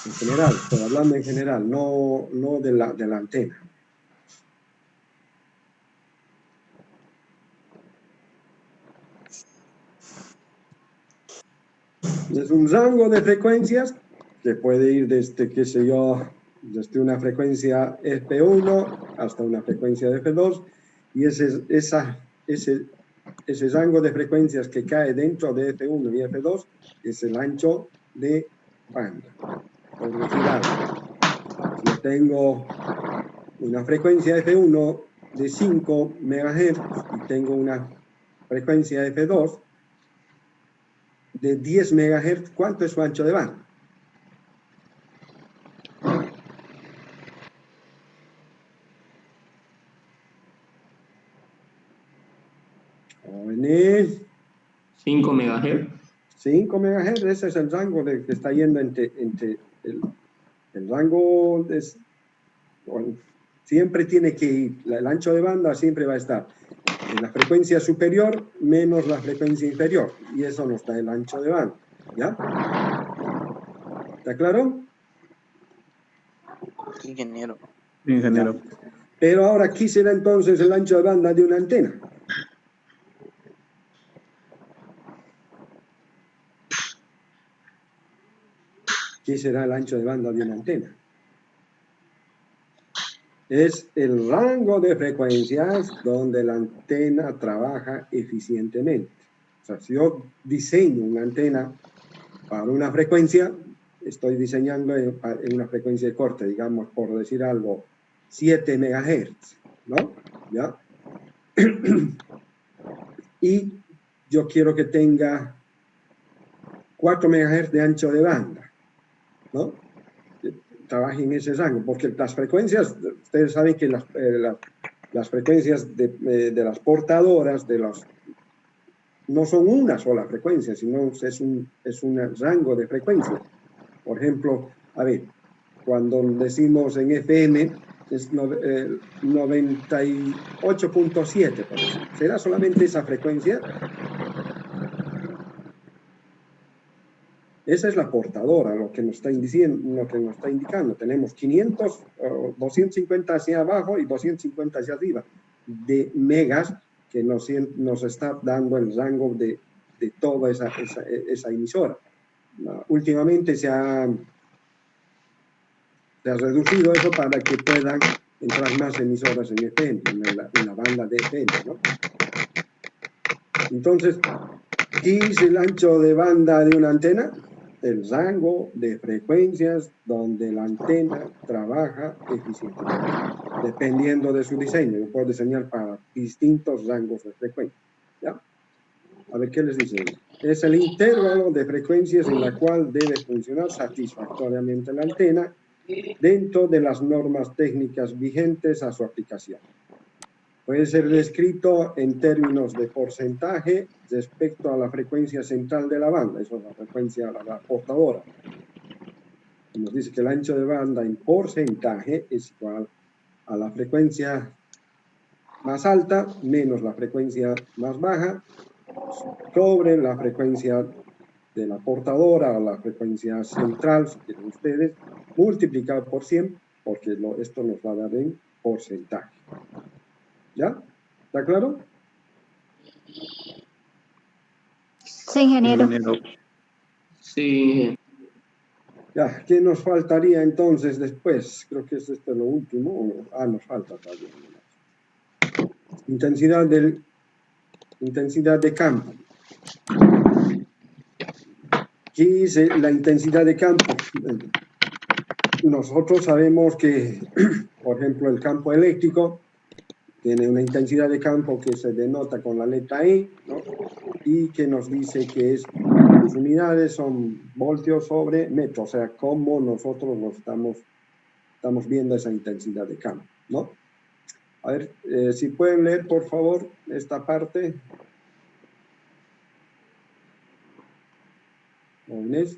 En general, estoy hablando en general, no de la antena. Es un rango de frecuencias que puede ir desde, qué sé yo, desde una frecuencia F1 hasta una frecuencia de F2, y ese rango de frecuencias que cae dentro de F1 y F2 es el ancho de banda. Por decir algo, si yo tengo una frecuencia F1 de 5 MHz y tengo una frecuencia F2 de 10 MHz, ¿cuánto es su ancho de banda? Jóvenes. 5 MHz. 5 MHz, ese es el rango que está yendo entre el rango, bueno, siempre tiene que ir, el ancho de banda siempre va a estar en la frecuencia superior menos la frecuencia inferior, y eso nos da el ancho de banda, ¿ya? ¿Está claro? Ingeniero. Ingeniero. Pero ahora, ¿qué será entonces el ancho de banda de una antena? ¿Qué será el ancho de banda de una antena? Es el rango de frecuencias donde la antena trabaja eficientemente. O sea, si yo diseño una antena para una frecuencia, estoy diseñando en una frecuencia de corte, digamos, por decir algo, 7 MHz, ¿no? ¿Ya? Y yo quiero que tenga 4 MHz de ancho de banda, ¿no? Trabaje en ese rango, porque las frecuencias, ustedes saben que las frecuencias de las portadoras, no son una sola frecuencia, sino es un rango de frecuencia. Por ejemplo, a ver, cuando decimos en FM, es 98.7, por ejemplo. ¿Será solamente esa frecuencia? Esa es la portadora, lo que nos está indicando. Tenemos 500, 250 hacia abajo y 250 hacia arriba de megas que nos está dando el rango de toda esa emisora. Últimamente se ha reducido eso para que puedan entrar más emisoras en FM, en la banda de FM, ¿no? Entonces, ¿qué es el ancho de banda de una antena? El rango de frecuencias donde la antena trabaja eficientemente, dependiendo de su diseño. Yo puedo diseñar para distintos rangos de frecuencia, ¿ya? A ver, ¿qué les dice? Es el intervalo de frecuencias en la cual debe funcionar satisfactoriamente la antena dentro de las normas técnicas vigentes a su aplicación. Puede ser descrito en términos de porcentaje respecto a la frecuencia central de la banda, eso es la frecuencia, la portadora. Nos dice que el ancho de banda en porcentaje es igual a la frecuencia más alta menos la frecuencia más baja sobre la frecuencia de la portadora o la frecuencia central, si quieren ustedes, multiplicado por 100, porque esto nos va a dar en porcentaje. ¿Ya? ¿Está claro? Sí, ingeniero. Sí. Ya, ¿qué nos faltaría entonces después? Creo que es esto lo último. Nos falta todavía. Intensidad de campo. ¿Qué es la intensidad de campo? Nosotros sabemos que, por ejemplo, el campo eléctrico tiene una intensidad de campo que se denota con la letra E, ¿no? Y que nos dice que sus unidades son voltios sobre metro, o sea, cómo nosotros lo estamos viendo esa intensidad de campo, ¿no? A ver, si pueden leer, por favor, esta parte. Jóvenes.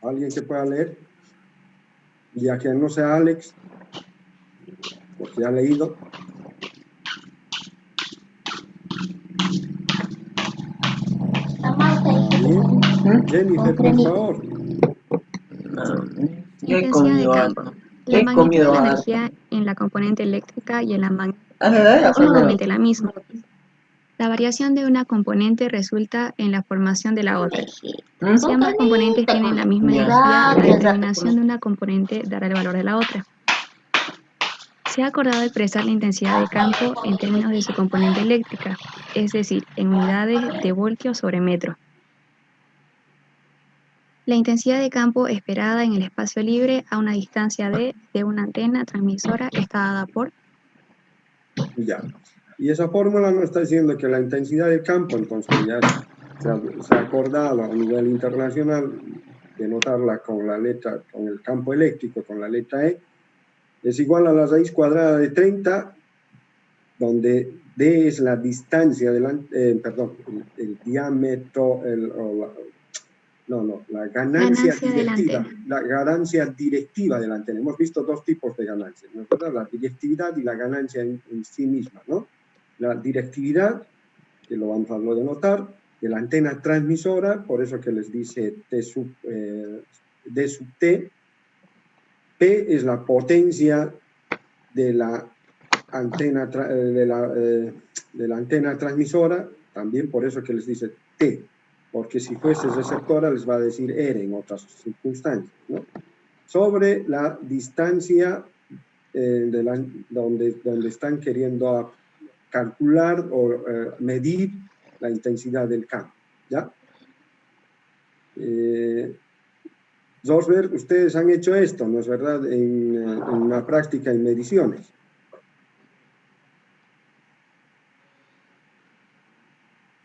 ¿Alguien que pueda leer? Ya que no sea Alex, porque ha leído. Bien. Jennifer, por favor. Intensidad de campo. La magnitud de la energía en la componente eléctrica y en la magnética es normalmente la misma. La variación de una componente resulta en la formación de la otra. Si ambas componentes tienen la misma energía, la determinación de una componente dará el valor de la otra. Se ha acordado expresar la intensidad de campo en términos de su componente eléctrica, es decir, en unidades de voltios sobre metro. La intensidad de campo esperada en el espacio libre a una distancia de una antena transmisora está dada por... Ya. Y esa fórmula nos está diciendo que la intensidad de campo, entonces ya se ha acordado a nivel internacional denotarla con la letra, con el campo eléctrico, con la letra E, es igual a la raíz cuadrada de 30, donde D es la distancia, el diámetro, la ganancia directiva, la ganancia directiva de la antena. Hemos visto dos tipos de ganancias, ¿no es verdad? La directividad y la ganancia en sí misma, ¿no? La directividad, que lo vamos a denotar, de la antena transmisora, por eso que les dice D sub T. P es la potencia de la antena, de la antena transmisora, también por eso que les dice T, porque si fuese receptora les va a decir R en otras circunstancias, ¿no? Sobre la distancia donde están queriendo calcular o medir la intensidad del campo, ¿ya? Rosberg, ustedes han hecho esto, ¿no es verdad?, en la práctica en mediciones.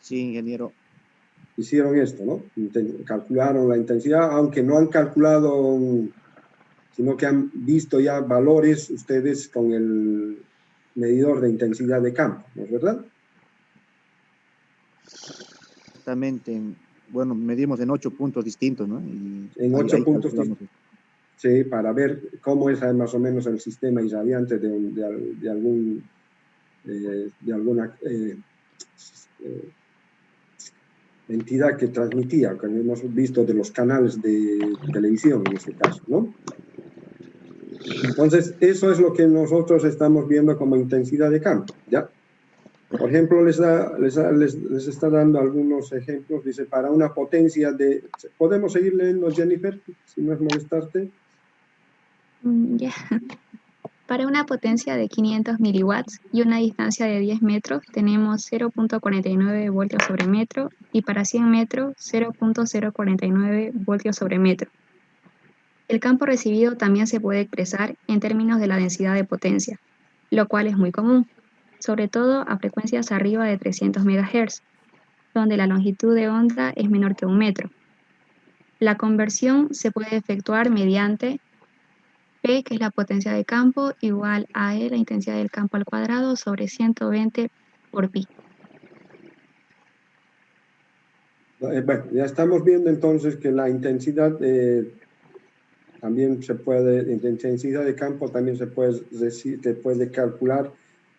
Sí, ingeniero. Hicieron esto, ¿no? Calcularon la intensidad, aunque no han calculado, sino que han visto ya valores ustedes con el medidor de intensidad de campo, ¿no es verdad? Exactamente. Bueno, medimos en 8 puntos distintos, ¿no? Y en 8 puntos distintos. Sí, para ver cómo es más o menos el sistema irradiante de alguna entidad que transmitía, que hemos visto de los canales de televisión en este caso, ¿no? Entonces, eso es lo que nosotros estamos viendo como intensidad de campo, ¿ya? Por ejemplo, les está dando algunos ejemplos. Dice, para una potencia de... ¿Podemos seguir leyendo, Jennifer, si no es molestarte? Ya. Para una potencia de 500 miliwatts y una distancia de 10 metros, tenemos 0.49 voltios sobre metro, y para 100 metros, 0.049 voltios sobre metro. El campo recibido también se puede expresar en términos de la densidad de potencia, lo cual es muy común, sobre todo a frecuencias arriba de 300 MHz, donde la longitud de onda es menor que 1 metro. La conversión se puede efectuar mediante P, que es la potencia de campo, igual a E, la intensidad del campo al cuadrado, sobre 120 por pi. Bueno, ya estamos viendo entonces que la intensidad también se puede, la intensidad de campo también se puede calcular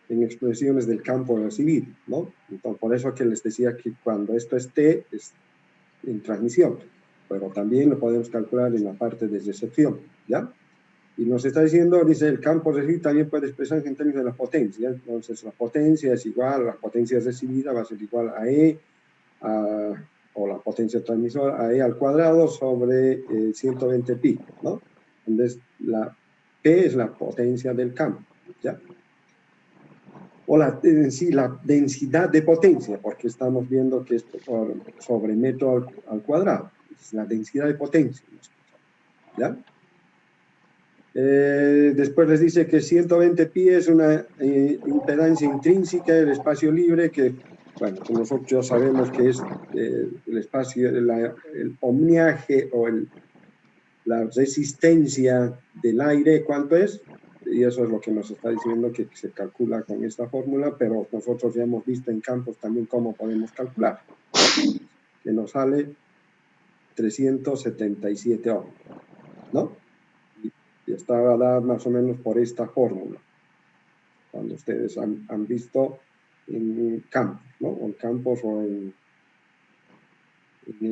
en expresiones del campo recibido, ¿no? Entonces, por eso que les decía que cuando esto es T, es en transmisión, pero también lo podemos calcular en la parte de recepción, ¿ya? Y nos está diciendo, dice, el campo recibido también puede expresarse en términos de la potencia. Entonces, la potencia es igual, la potencia recibida va a ser igual a E, o la potencia transmisora E al cuadrado sobre 120 pi, ¿no? Entonces, la P es la potencia del campo, ¿ya? O en sí, la densidad de potencia, porque estamos viendo que es sobre metro al cuadrado. Es la densidad de potencia, ¿ya? Después les dice que 120 pi es una impedancia intrínseca del espacio libre que, bueno, nosotros ya sabemos que es el espacio, el omniaje o la resistencia del aire, ¿cuánto es? Y eso es lo que nos está diciendo que se calcula con esta fórmula, pero nosotros ya hemos visto en campos también cómo podemos calcular, que nos sale 377 ohms, ¿no? Y está dada más o menos por esta fórmula, cuando ustedes han visto en campos, ¿no? O en campos o en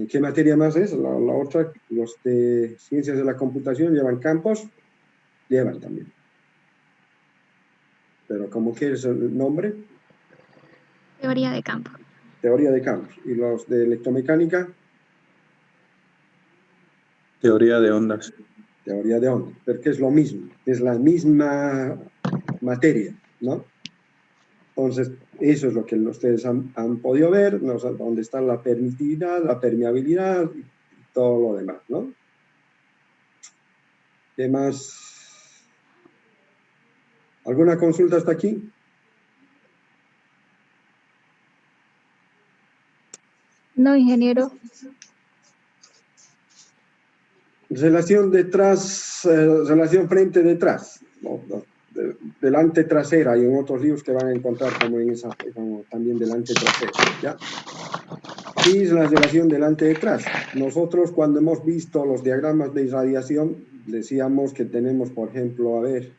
¿qué materia más es? La otra, los de ciencias de la computación llevan campos, llevan también. Pero ¿cómo quieres el nombre? Teoría de campo. Teoría de campos. ¿Y los de electromecánica? Teoría de ondas. Teoría de ondas, porque es lo mismo, es la misma materia, ¿no? Entonces, eso es lo que ustedes han podido ver, ¿no? Dónde está la permitividad, la permeabilidad y todo lo demás, ¿no? ¿Qué más? ¿Alguna consulta hasta aquí? No, ingeniero. Relación detrás, relación frente-detrás, ¿no? Delante trasera, y en otros libros que van a encontrar como también delante trasera, ¿ya? ¿Qué es la relación delante-detrás? Nosotros cuando hemos visto los diagramas de irradiación, decíamos que tenemos, por ejemplo, a ver,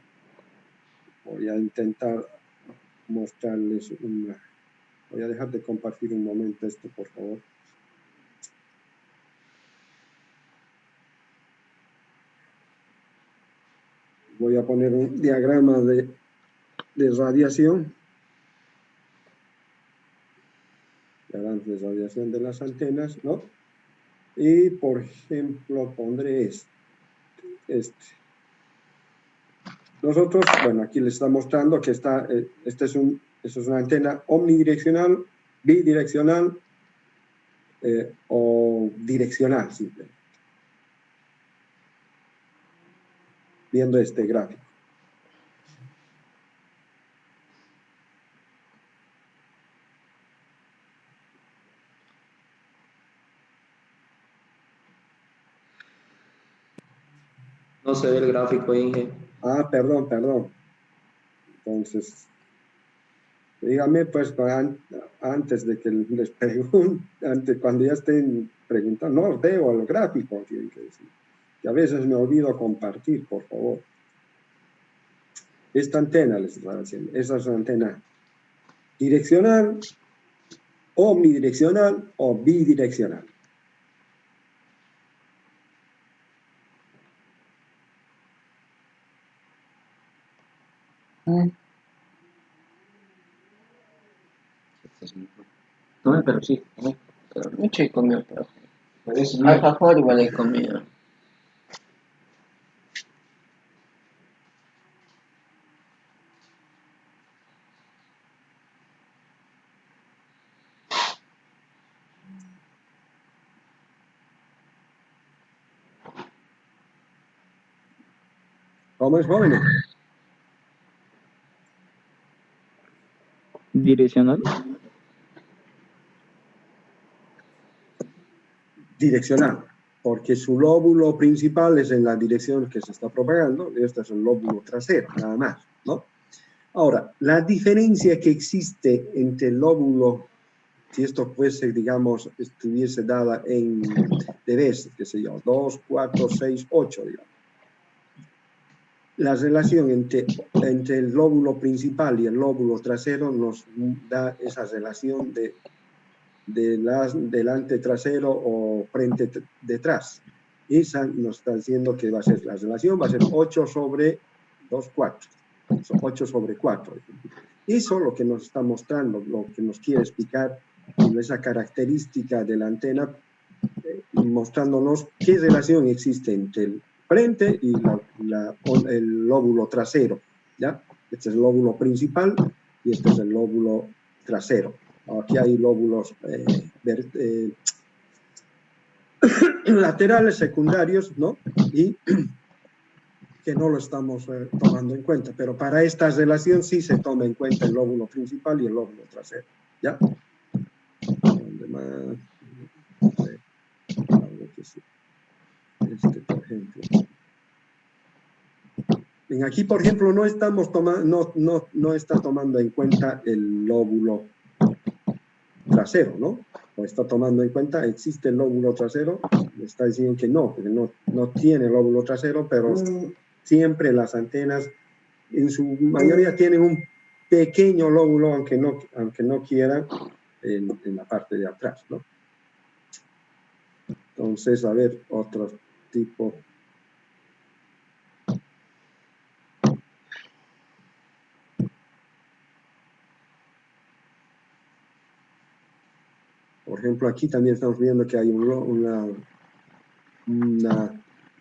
voy a intentar mostrarles una, voy a dejar de compartir un momento esto, por favor. Voy a poner un diagrama de radiación. Diagrama de radiación de las antenas, ¿no? Y, por ejemplo, pondré este. Nosotros, bueno, aquí les está mostrando que esta es una antena omnidireccional, bidireccional o direccional, simplemente. Viendo este gráfico. No se ve el gráfico, Inge. Ah, perdón. Entonces, dígame, pues, antes de que les pregunte, cuando ya estén preguntando, no veo el gráfico, tienen que decir. Que a veces me olvido compartir, por favor. Esta antena, les estaba diciendo, esa es una antena direccional, omnidireccional o bidireccional. No, pero sí. Pero mucho he comido, pero. Alfajor igual he comido. ¿Cómo es, jóvenes? Direccional. Direccional, porque su lóbulo principal es en la dirección que se está propagando, y este es el lóbulo trasero, nada más, ¿no? Ahora, la diferencia que existe entre el lóbulo, si esto fuese, digamos, estuviese dada en dBs, qué sé yo, 2, 4, 6, 8, digamos. La relación entre el lóbulo principal y el lóbulo trasero nos da esa relación de delante trasero o frente detrás. Esa nos está diciendo que va a ser la relación, va a ser 8 sobre 2 cuartos. 8 sobre 4. Eso es lo que nos está mostrando, lo que nos quiere explicar esa característica de la antena, mostrándonos qué relación existe entre el frente y el lóbulo trasero, ¿ya? Este es el lóbulo principal y este es el lóbulo trasero. Aquí hay lóbulos laterales, secundarios, ¿no? Y que no lo estamos tomando en cuenta, pero para esta relación sí se toma en cuenta el lóbulo principal y el lóbulo trasero, ¿ya? ¿Dónde más? Algo que sí. Por ejemplo. Bien, aquí, por ejemplo, no estamos tomando, no está tomando en cuenta el lóbulo trasero, ¿no? O está tomando en cuenta, existe el lóbulo trasero, me está diciendo que no, porque no tiene lóbulo trasero, pero siempre las antenas, en su mayoría, tienen un pequeño lóbulo, aunque no quieran, en la parte de atrás, ¿no? Entonces, a ver, otro tipo. Por ejemplo, aquí también estamos viendo que hay un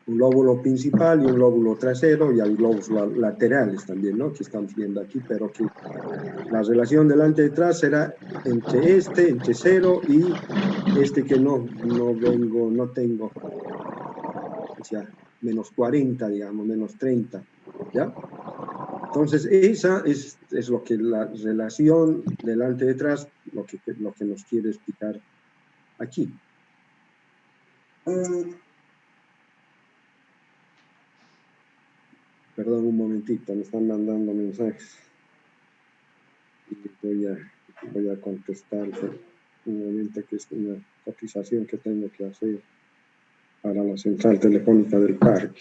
lóbulo principal y un lóbulo trasero, y hay lóbulos laterales también, ¿no? Que estamos viendo aquí, pero que la relación delante y detrás será entre 0 y este que no tengo, o sea, menos 40, digamos, menos 30, ¿ya? Entonces, esa es lo que la relación delante y detrás, lo que nos quiere explicar aquí. Perdón un momentito, me están mandando mensajes. Y voy a contestar un momento, que es una cotización que tengo que hacer para la central telefónica del parque.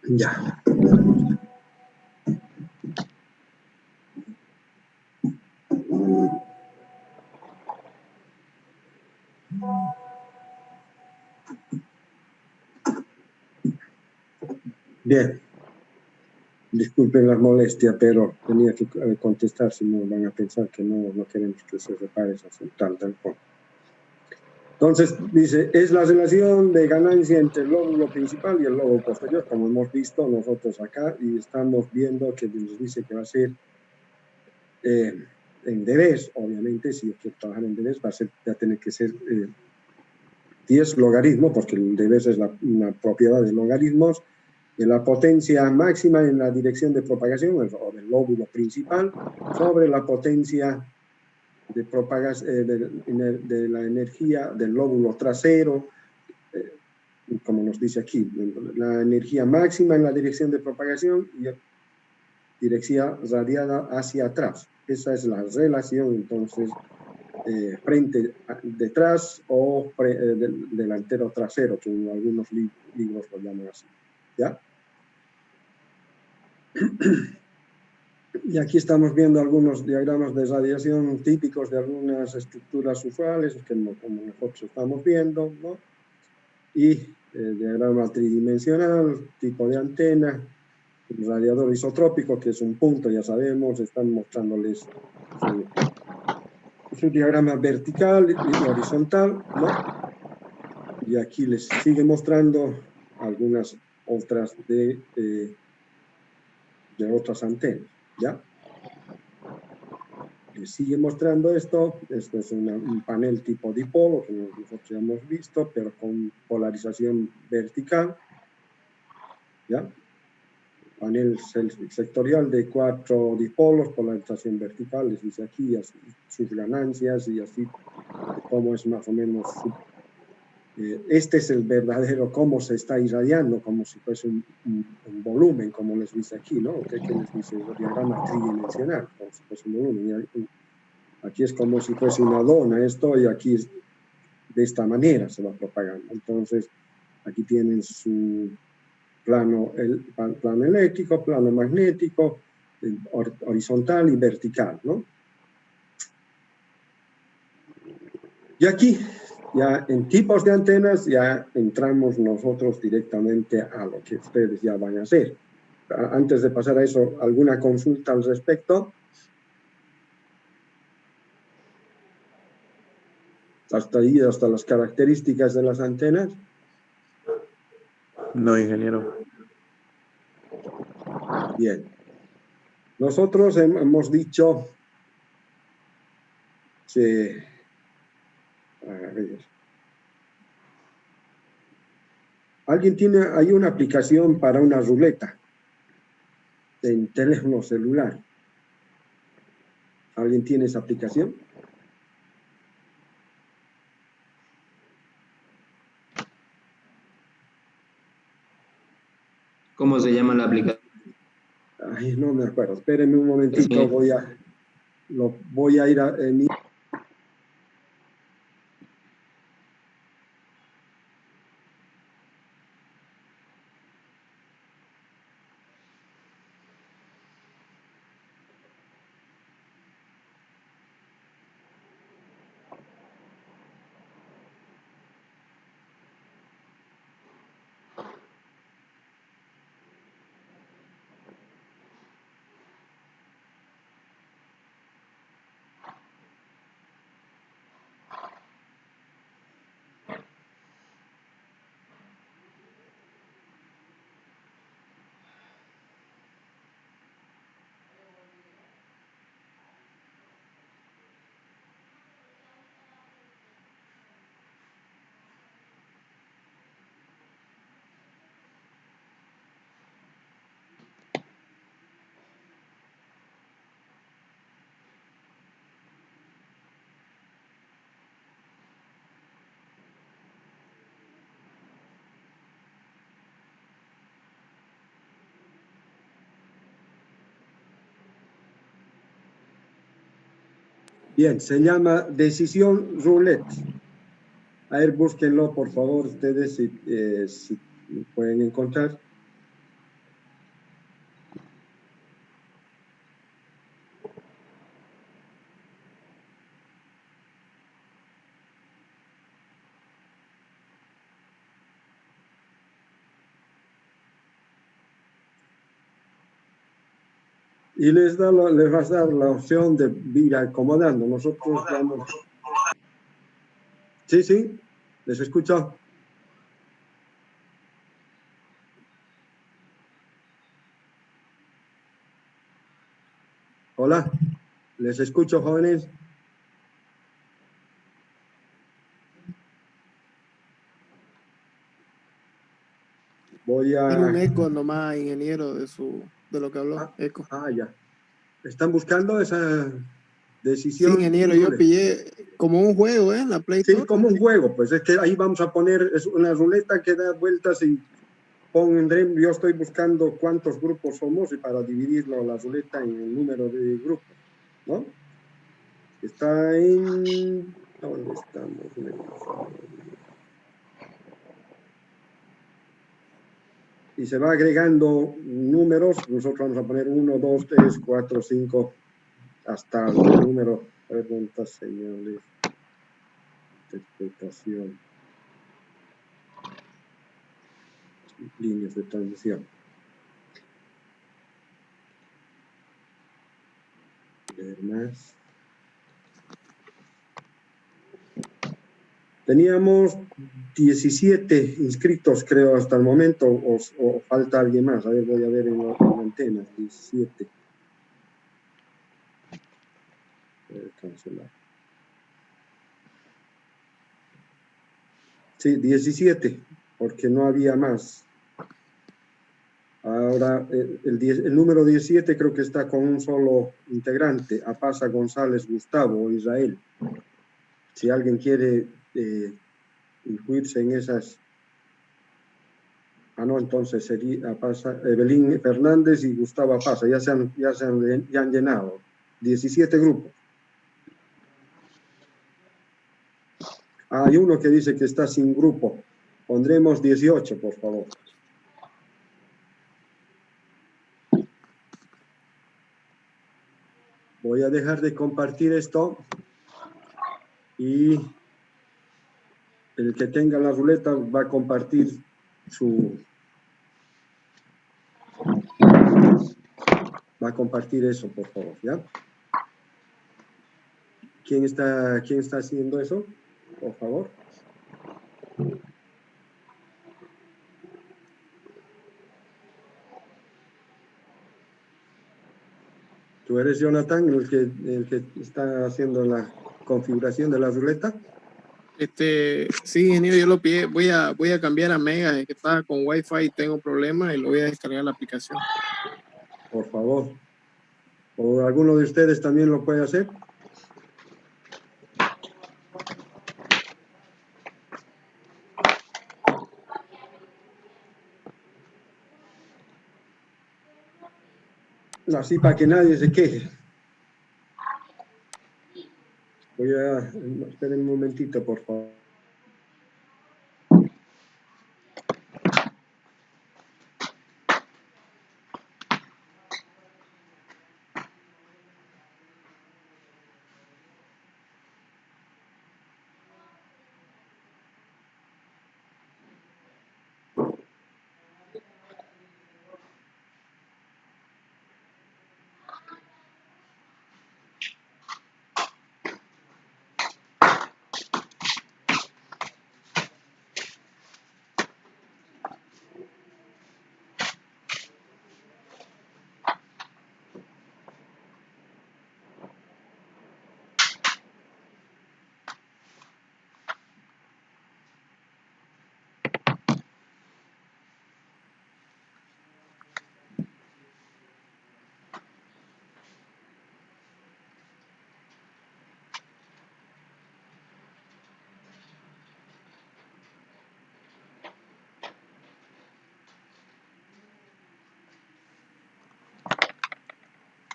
Ya. Bien. Disculpen la molestia, pero tenía que contestar, si no van a pensar que no queremos que se repare esa central del fondo. Entonces, dice, es la relación de ganancia entre el lóbulo principal y el lóbulo posterior, como hemos visto nosotros acá, y estamos viendo que nos dice que va a ser en debes, obviamente, si hay que trabajar en debes, va a tener que ser 10 logaritmos, porque el debes es una propiedad de logaritmos, de la potencia máxima en la dirección de propagación, o del lóbulo principal, sobre la potencia de propagación de la energía del lóbulo trasero, como nos dice aquí, la energía máxima en la dirección de propagación y dirección radiada hacia atrás. Esa es la relación, entonces, frente, detrás o delantero trasero, que en algunos libros lo llaman así. ¿Ya? Y aquí estamos viendo algunos diagramas de radiación típicos de algunas estructuras usuales, como nosotros estamos viendo, ¿no? Y diagrama tridimensional, tipo de antena, el radiador isotrópico, que es un punto, ya sabemos, están mostrándoles su diagrama vertical y horizontal, ¿no? Y aquí les sigue mostrando algunas otras de de otras antenas, ¿ya? Sigue mostrando esto es un panel tipo dipolo que nosotros ya hemos visto, pero con polarización vertical, ¿ya? Panel sectorial de 4 dipolos, polarización vertical, les dice aquí, así, sus ganancias y así, cómo es más o menos este es el verdadero, cómo se está irradiando, como si fuese un volumen, como les dice aquí, ¿no? ¿Qué les dice? El diagrama tridimensional, como si fuese un volumen. Aquí es como si fuese una dona esto, y aquí es, de esta manera se va propagando. Entonces, aquí tienen su plano eléctrico, plano magnético, horizontal y vertical, ¿no? Y aquí, ya en tipos de antenas, ya entramos nosotros directamente a lo que ustedes ya van a hacer. Antes de pasar a eso, ¿alguna consulta al respecto? Hasta ahí, hasta las características de las antenas. No, ingeniero. Bien. Nosotros hemos dicho que, a ver, hay una aplicación para una ruleta en teléfono celular. ¿Alguien tiene esa aplicación? ¿Cómo se llama la aplicación? Ay, no me acuerdo. Espérenme un momentito, Sí. voy a ir a mi... Bien, se llama decisión roulette. A ver, búsquenlo, por favor, ustedes, si pueden encontrar. Y les va a dar la opción de ir acomodando. Nosotros vamos... Sí, sí, les escucho. Hola, les escucho, jóvenes. Voy a... Tiene un eco nomás, ingeniero, de lo que habló. Eco. Ya. ¿Están buscando esa Sí, decisión? ingeniero, yo pillé como un juego, ¿eh? La Play Store. Sí, como un juego, pues es que ahí vamos a poner, es una ruleta que da vueltas y pondré, yo estoy buscando cuántos grupos somos y para dividirlo la ruleta en el número de grupos, ¿no? Está en... ¿Dónde estamos? Y se va agregando números, nosotros vamos a poner 1, 2, 3, 4, 5, hasta el número, preguntas, señales, interpretación, líneas de transmisión. Ver más. Teníamos 17 inscritos, creo, hasta el momento, o falta alguien más. A ver, voy a ver en la antena, 17. Cancelar. Sí, 17, porque no había más. Ahora, el número 17 creo que está con un solo integrante, Apasa González Gustavo, Israel. Si alguien quiere incluirse en esas... Ah, no, entonces sería Apasa, Evelyn Fernández y Gustavo Apasa, ya han llenado 17 grupos. Hay uno que dice que está sin grupo. Pondremos 18, por favor. Voy a dejar de compartir esto y el que tenga la ruleta va a compartir va a compartir eso, por favor, ¿ya? ¿Quién está haciendo eso? Por favor. ¿Tú eres Jonathan, el que está haciendo la configuración de la ruleta? Sí, ingeniero, yo lo pillé. Voy a cambiar a Mega, es que estaba con Wi-Fi y tengo problemas y lo voy a descargar la aplicación. Por favor. ¿O alguno de ustedes también lo puede hacer? Así para que nadie se queje. Voy a... Esperen un momentito, por favor.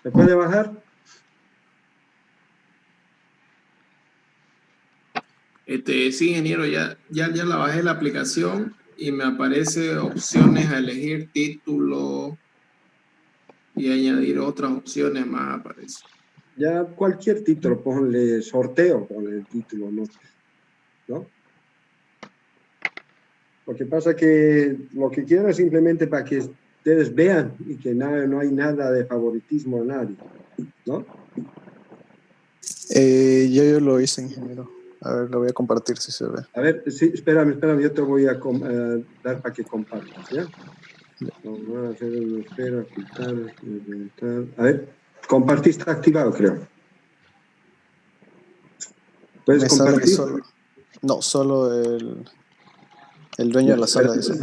¿Se puede bajar? Sí, ingeniero, ya la bajé la aplicación y me aparece opciones a elegir título y añadir otras opciones más aparece. Ya cualquier título, ponle sorteo, ponle el título, ¿no? Lo que pasa que lo que quiero es simplemente para que ustedes vean y que no hay nada de favoritismo a nadie, ¿no? Yo lo hice, ingeniero. A ver, lo voy a compartir si se ve. A ver, sí, espérame, yo te voy a dar para que compartas, ¿ya? Vamos a hacer una espera, ocultar, inventar. A ver, compartir está activado, creo. ¿Puedes compartir? Solo el dueño de la sala dice.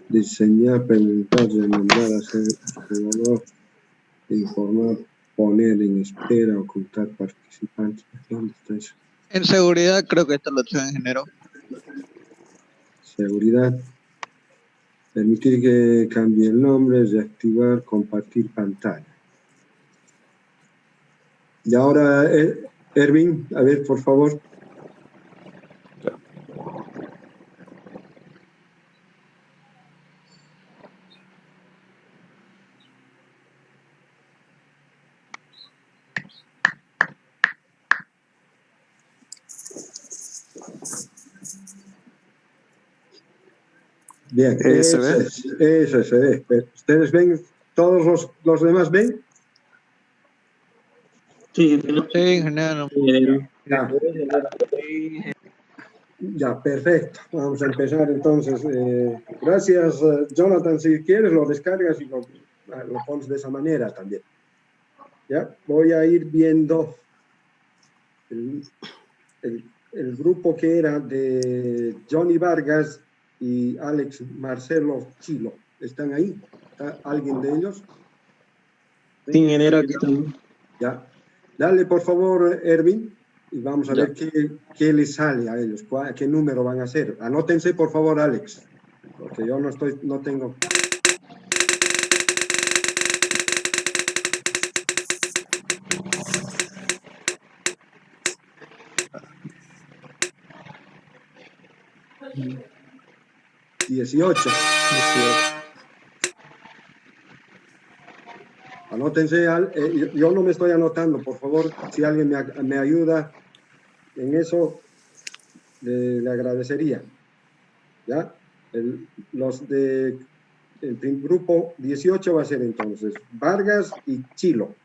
Diseñar, preguntar, remembrar, hacer jugador, informar, poner en espera, ocultar participantes. ¿Dónde está eso? En seguridad creo que esta es la opción, ingeniero. Seguridad. Permitir que cambie el nombre, reactivar, compartir pantalla. Y ahora, Erwin, a ver, por favor. Bien, eso se ve. ¿Ustedes ven? ¿Todos los demás ven? Sí, ingeniero. Ya, perfecto. Vamos a empezar entonces. Gracias, Jonathan. Si quieres, lo descargas y lo pones de esa manera también. Ya, voy a ir viendo el grupo que era de Johnny Vargas y Alex Marcelo Chilo. ¿Están ahí? ¿Está alguien de ellos? Sí, ingeniero, aquí estamos. Ya. Dale, por favor, Erwin, y vamos a ver qué les sale a ellos, qué número van a hacer. Anótense, por favor, Alex, porque yo no tengo... Mm. 18. Anótense, yo no me estoy anotando, por favor, si alguien me ayuda en eso, le agradecería. ¿Ya? Los de el grupo 18 va a ser entonces Vargas y Chilo.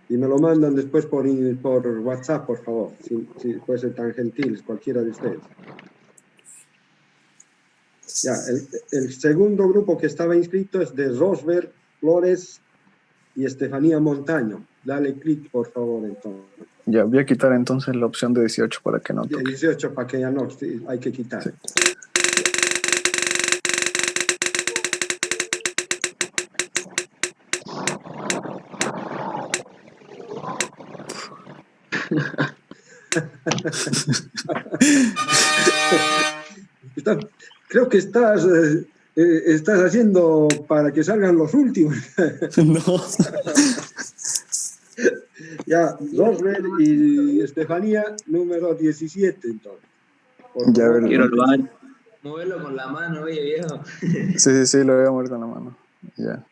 Y me lo mandan después por WhatsApp, por favor, si puede ser tan gentiles, cualquiera de ustedes. Ya, el segundo grupo que estaba inscrito es de Rosberg Flores y Estefanía Montaño. Dale clic, por favor, entonces. Ya, voy a quitar entonces la opción de 18 para que no toque. 18 para que ya no, hay que quitar. Sí. Creo que estás haciendo para que salgan los últimos. No. Ya, Rosberg y Estefanía, número 17, entonces. Ya, ver. Quiero lo hago. Moverlo con la mano, oye, viejo. Sí, lo voy a mover con la mano. Ya.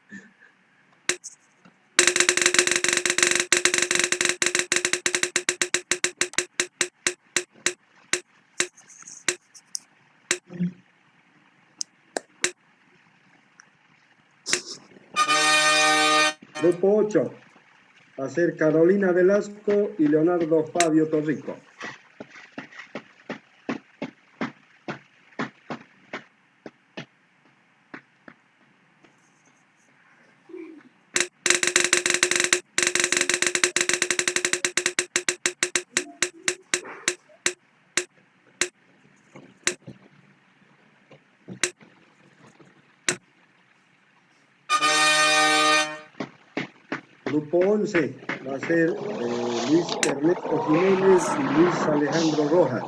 Grupo 8, va a ser Carolina Velasco y Leonardo Fabio Torrico. Grupo 11 va a ser Luis Ernesto Jiménez y Luis Alejandro Rojas.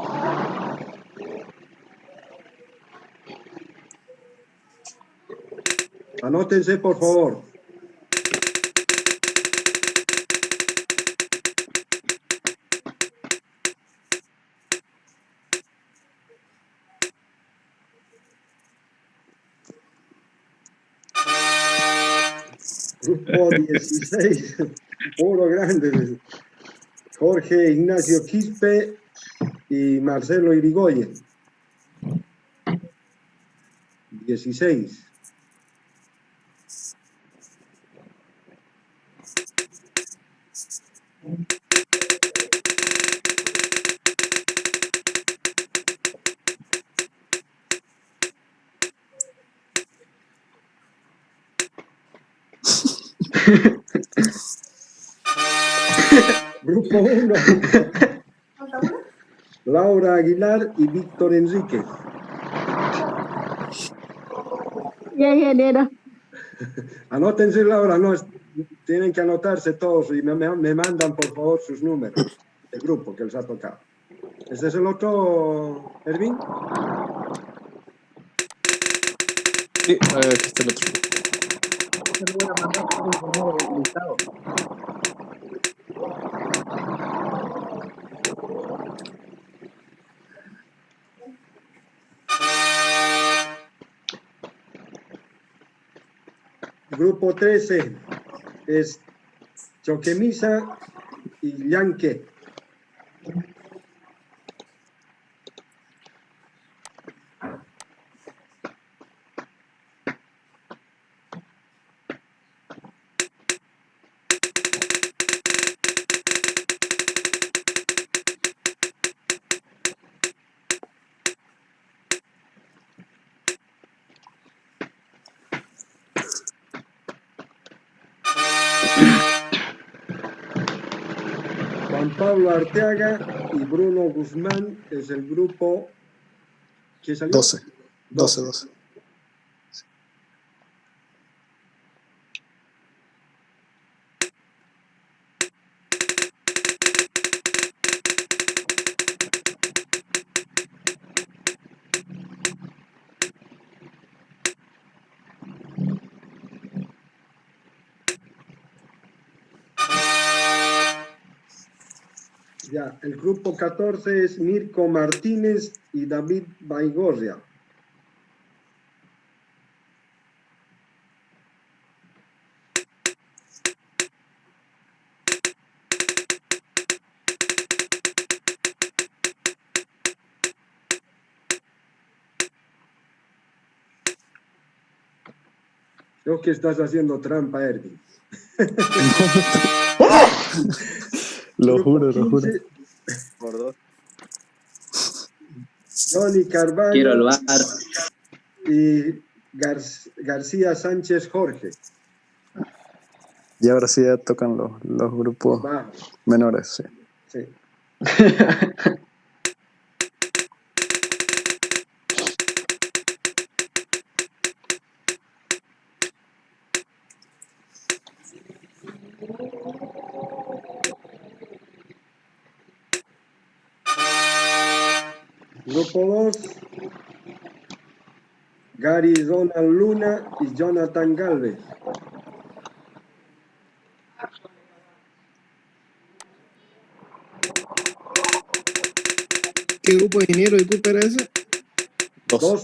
Anótense, por favor. Grupo 16, puro grande. Jorge Ignacio Quispe y Marcelo Irigoyen. 16. Grupo 1. Laura Aguilar y Víctor Enríquez. Ya, ingeniero. Anótense, Laura, no, tienen que anotarse todos y me mandan, por favor, sus números de grupo que les ha tocado. ¿Este es el otro, Erwin? Sí, aquí está el otro. Grupo 13 es Choquemisa y Yanque. Pablo Arteaga y Bruno Guzmán es el grupo que salió. 12. 12. Ya, el grupo 14 es Mirko Martínez y David Baigorria. Creo que estás haciendo trampa, Erwin. Lo juro. Por 2. Johnny Carvalho Quiero el bar. y García Sánchez Jorge. Y ahora sí ya tocan los grupos Bajos. menores, sí. Sí. Grupo 2, Gary Donald Luna y Jonathan Galvez. ¿Qué grupo de ingeniero disculpe era ese? Dos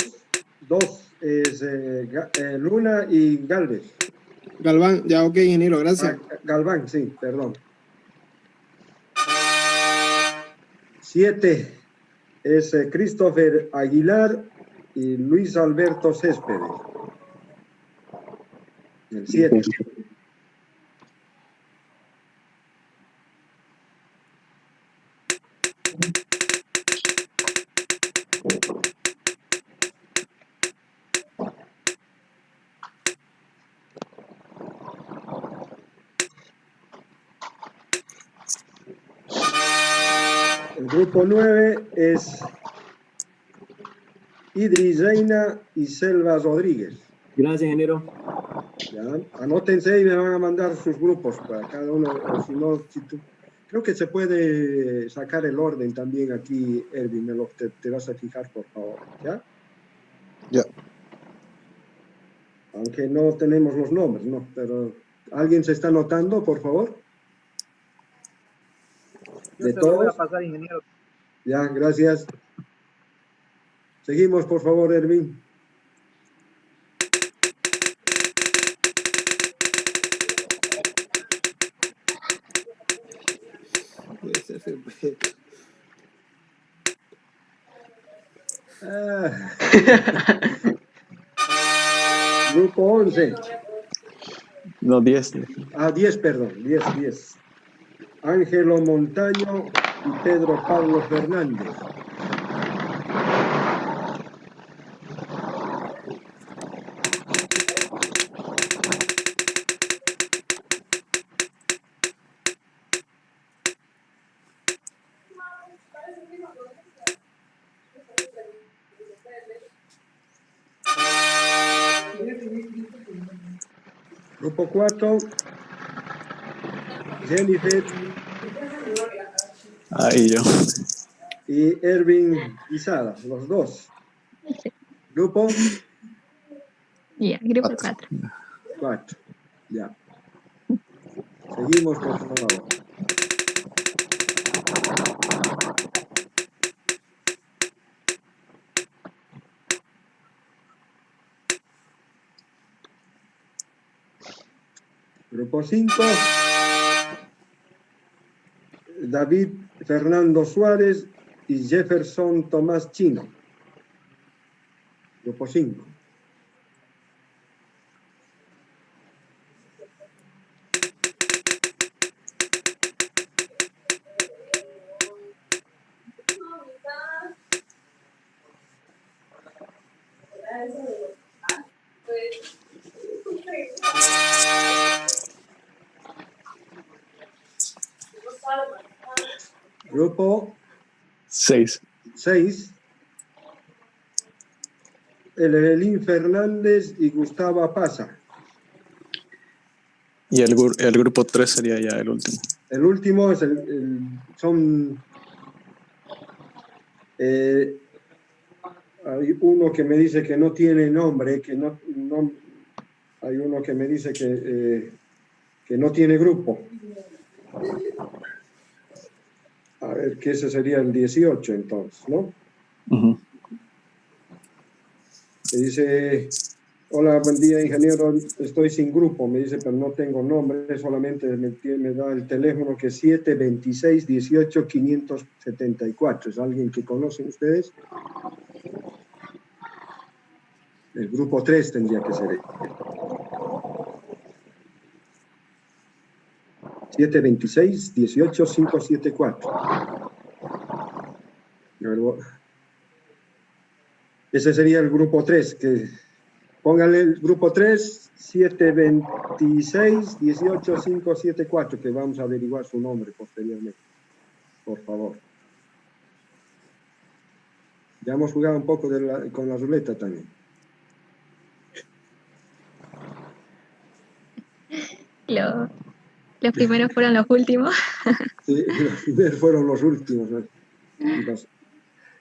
es Luna y Galvez. Galván, ya ok, ingeniero, gracias. Galván, sí, perdón. 7 es Christopher Aguilar y Luis Alberto Céspedes. El 7. El grupo 9 es Idris Reina y Selva Rodríguez. Gracias, ingeniero. Ya, anótense y me van a mandar sus grupos para cada uno, o si no, creo que se puede sacar el orden también aquí, Erwin, te vas a fijar, por favor, ¿ya? Ya. Aunque no tenemos los nombres, ¿no? Pero, ¿alguien se está anotando, por favor? Yo ¿De se lo voy a todos? pasar, ingeniero. Ya, gracias. Seguimos, por favor, Erwin. Grupo 11. No, 10. 10, perdón, 10. Ángelo Montaño y Pedro Pablo Fernández. Grupo 4, Jennifer Ahí yo. y Erwin Izada, los dos. Grupo Ya, grupo 4. 4. Ya. Seguimos, por favor. Grupo 5, David Fernando Suárez y Jefferson Tomás Chino. Grupo 5. Grupo 6. 6. Evelyn Fernández y Gustavo Pasa. Y el grupo 3 sería ya el último. El último es hay uno que me dice que no tiene nombre, hay uno que me dice que no tiene grupo. A ver, que ese sería el 18 entonces, ¿no? Uh-huh. Me dice, hola, buen día, ingeniero, estoy sin grupo. Me dice, pero no tengo nombre, solamente me da el teléfono que es 726-18-574. ¿Es alguien que conocen ustedes? El grupo 3 tendría que ser. 726-18-574. Ese sería el grupo 3. Pónganle el grupo 3, 726-18-574, que vamos a averiguar su nombre posteriormente. Por favor. Ya hemos jugado un poco con la ruleta también. Los primeros fueron los últimos. Sí, los primeros fueron los últimos, ¿no?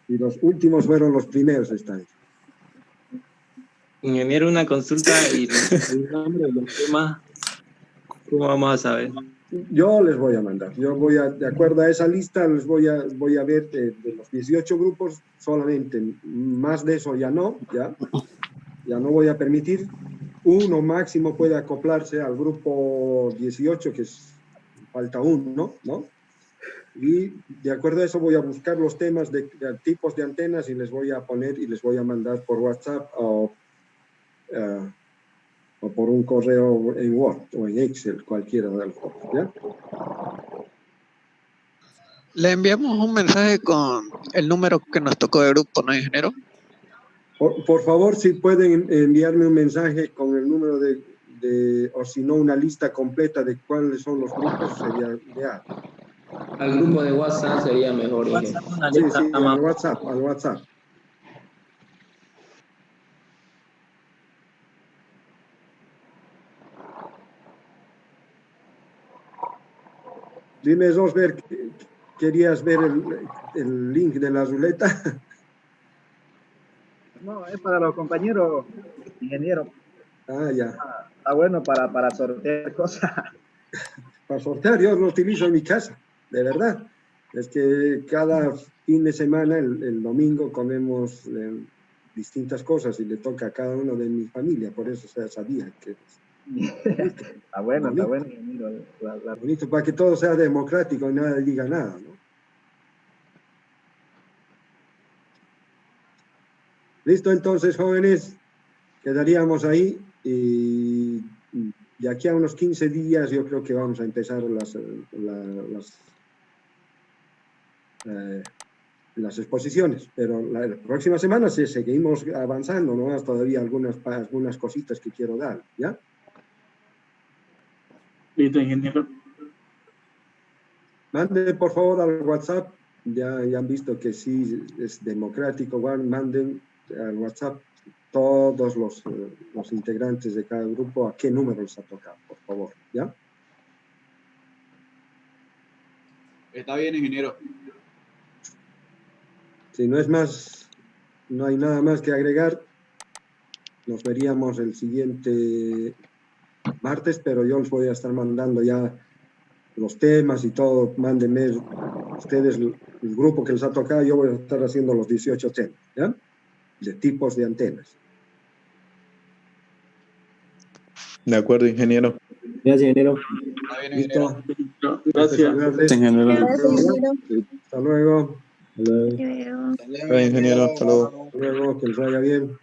Y los últimos fueron los primeros esta vez. Ingeniero, una consulta y el nombre de los temas, ¿cómo vamos a saber? Yo les voy a mandar. De acuerdo a esa lista, les voy a ver de los 18 grupos, solamente más de eso ya no voy a permitir. Uno máximo puede acoplarse al grupo 18, que falta uno, ¿no? Y de acuerdo a eso voy a buscar los temas de tipos de antenas y les voy a poner y les voy a mandar por WhatsApp o por un correo en Word o en Excel, cualquiera de los dos, ¿ya? Le enviamos un mensaje con el número que nos tocó de grupo, ¿no, ingeniero? Por favor, si pueden enviarme un mensaje con el número o si no, una lista completa de cuáles son los grupos, sería ideal. Al grupo de WhatsApp sería mejor. Sí, al WhatsApp. Dime, Rosberg, ¿querías ver el link de la ruleta? No, es para los compañeros, ingeniero. Ah, ya. Está bueno para sortear cosas. Para sortear, yo lo utilizo en mi casa, de verdad. Es que cada fin de semana, el domingo, comemos distintas cosas y le toca a cada uno de mi familia, por eso sabía que... Está bueno, ingeniero. Bonito, para que todo sea democrático y nadie diga nada, ¿no? Listo, entonces, jóvenes, quedaríamos ahí y de aquí a unos 15 días yo creo que vamos a empezar las exposiciones, pero la próxima semana seguimos avanzando, ¿no? Todavía algunas cositas que quiero dar, ¿ya? Listo, ingeniero. Manden por favor al WhatsApp, ya han visto que sí es democrático, manden al WhatsApp todos los integrantes de cada grupo a qué número les ha tocado, por favor, ¿ya? Está bien, ingeniero. Si no es más, no hay nada más que agregar, nos veríamos el siguiente martes, pero yo les voy a estar mandando ya los temas y todo. Mándenme ustedes el grupo que les ha tocado, yo voy a estar haciendo los 18 temas, ¿ya? De tipos de antenas. De acuerdo, ingeniero. Gracias, ingeniero. Listo. Gracias. Hasta luego. Ingeniero, hasta luego. Hasta luego, que les vaya bien.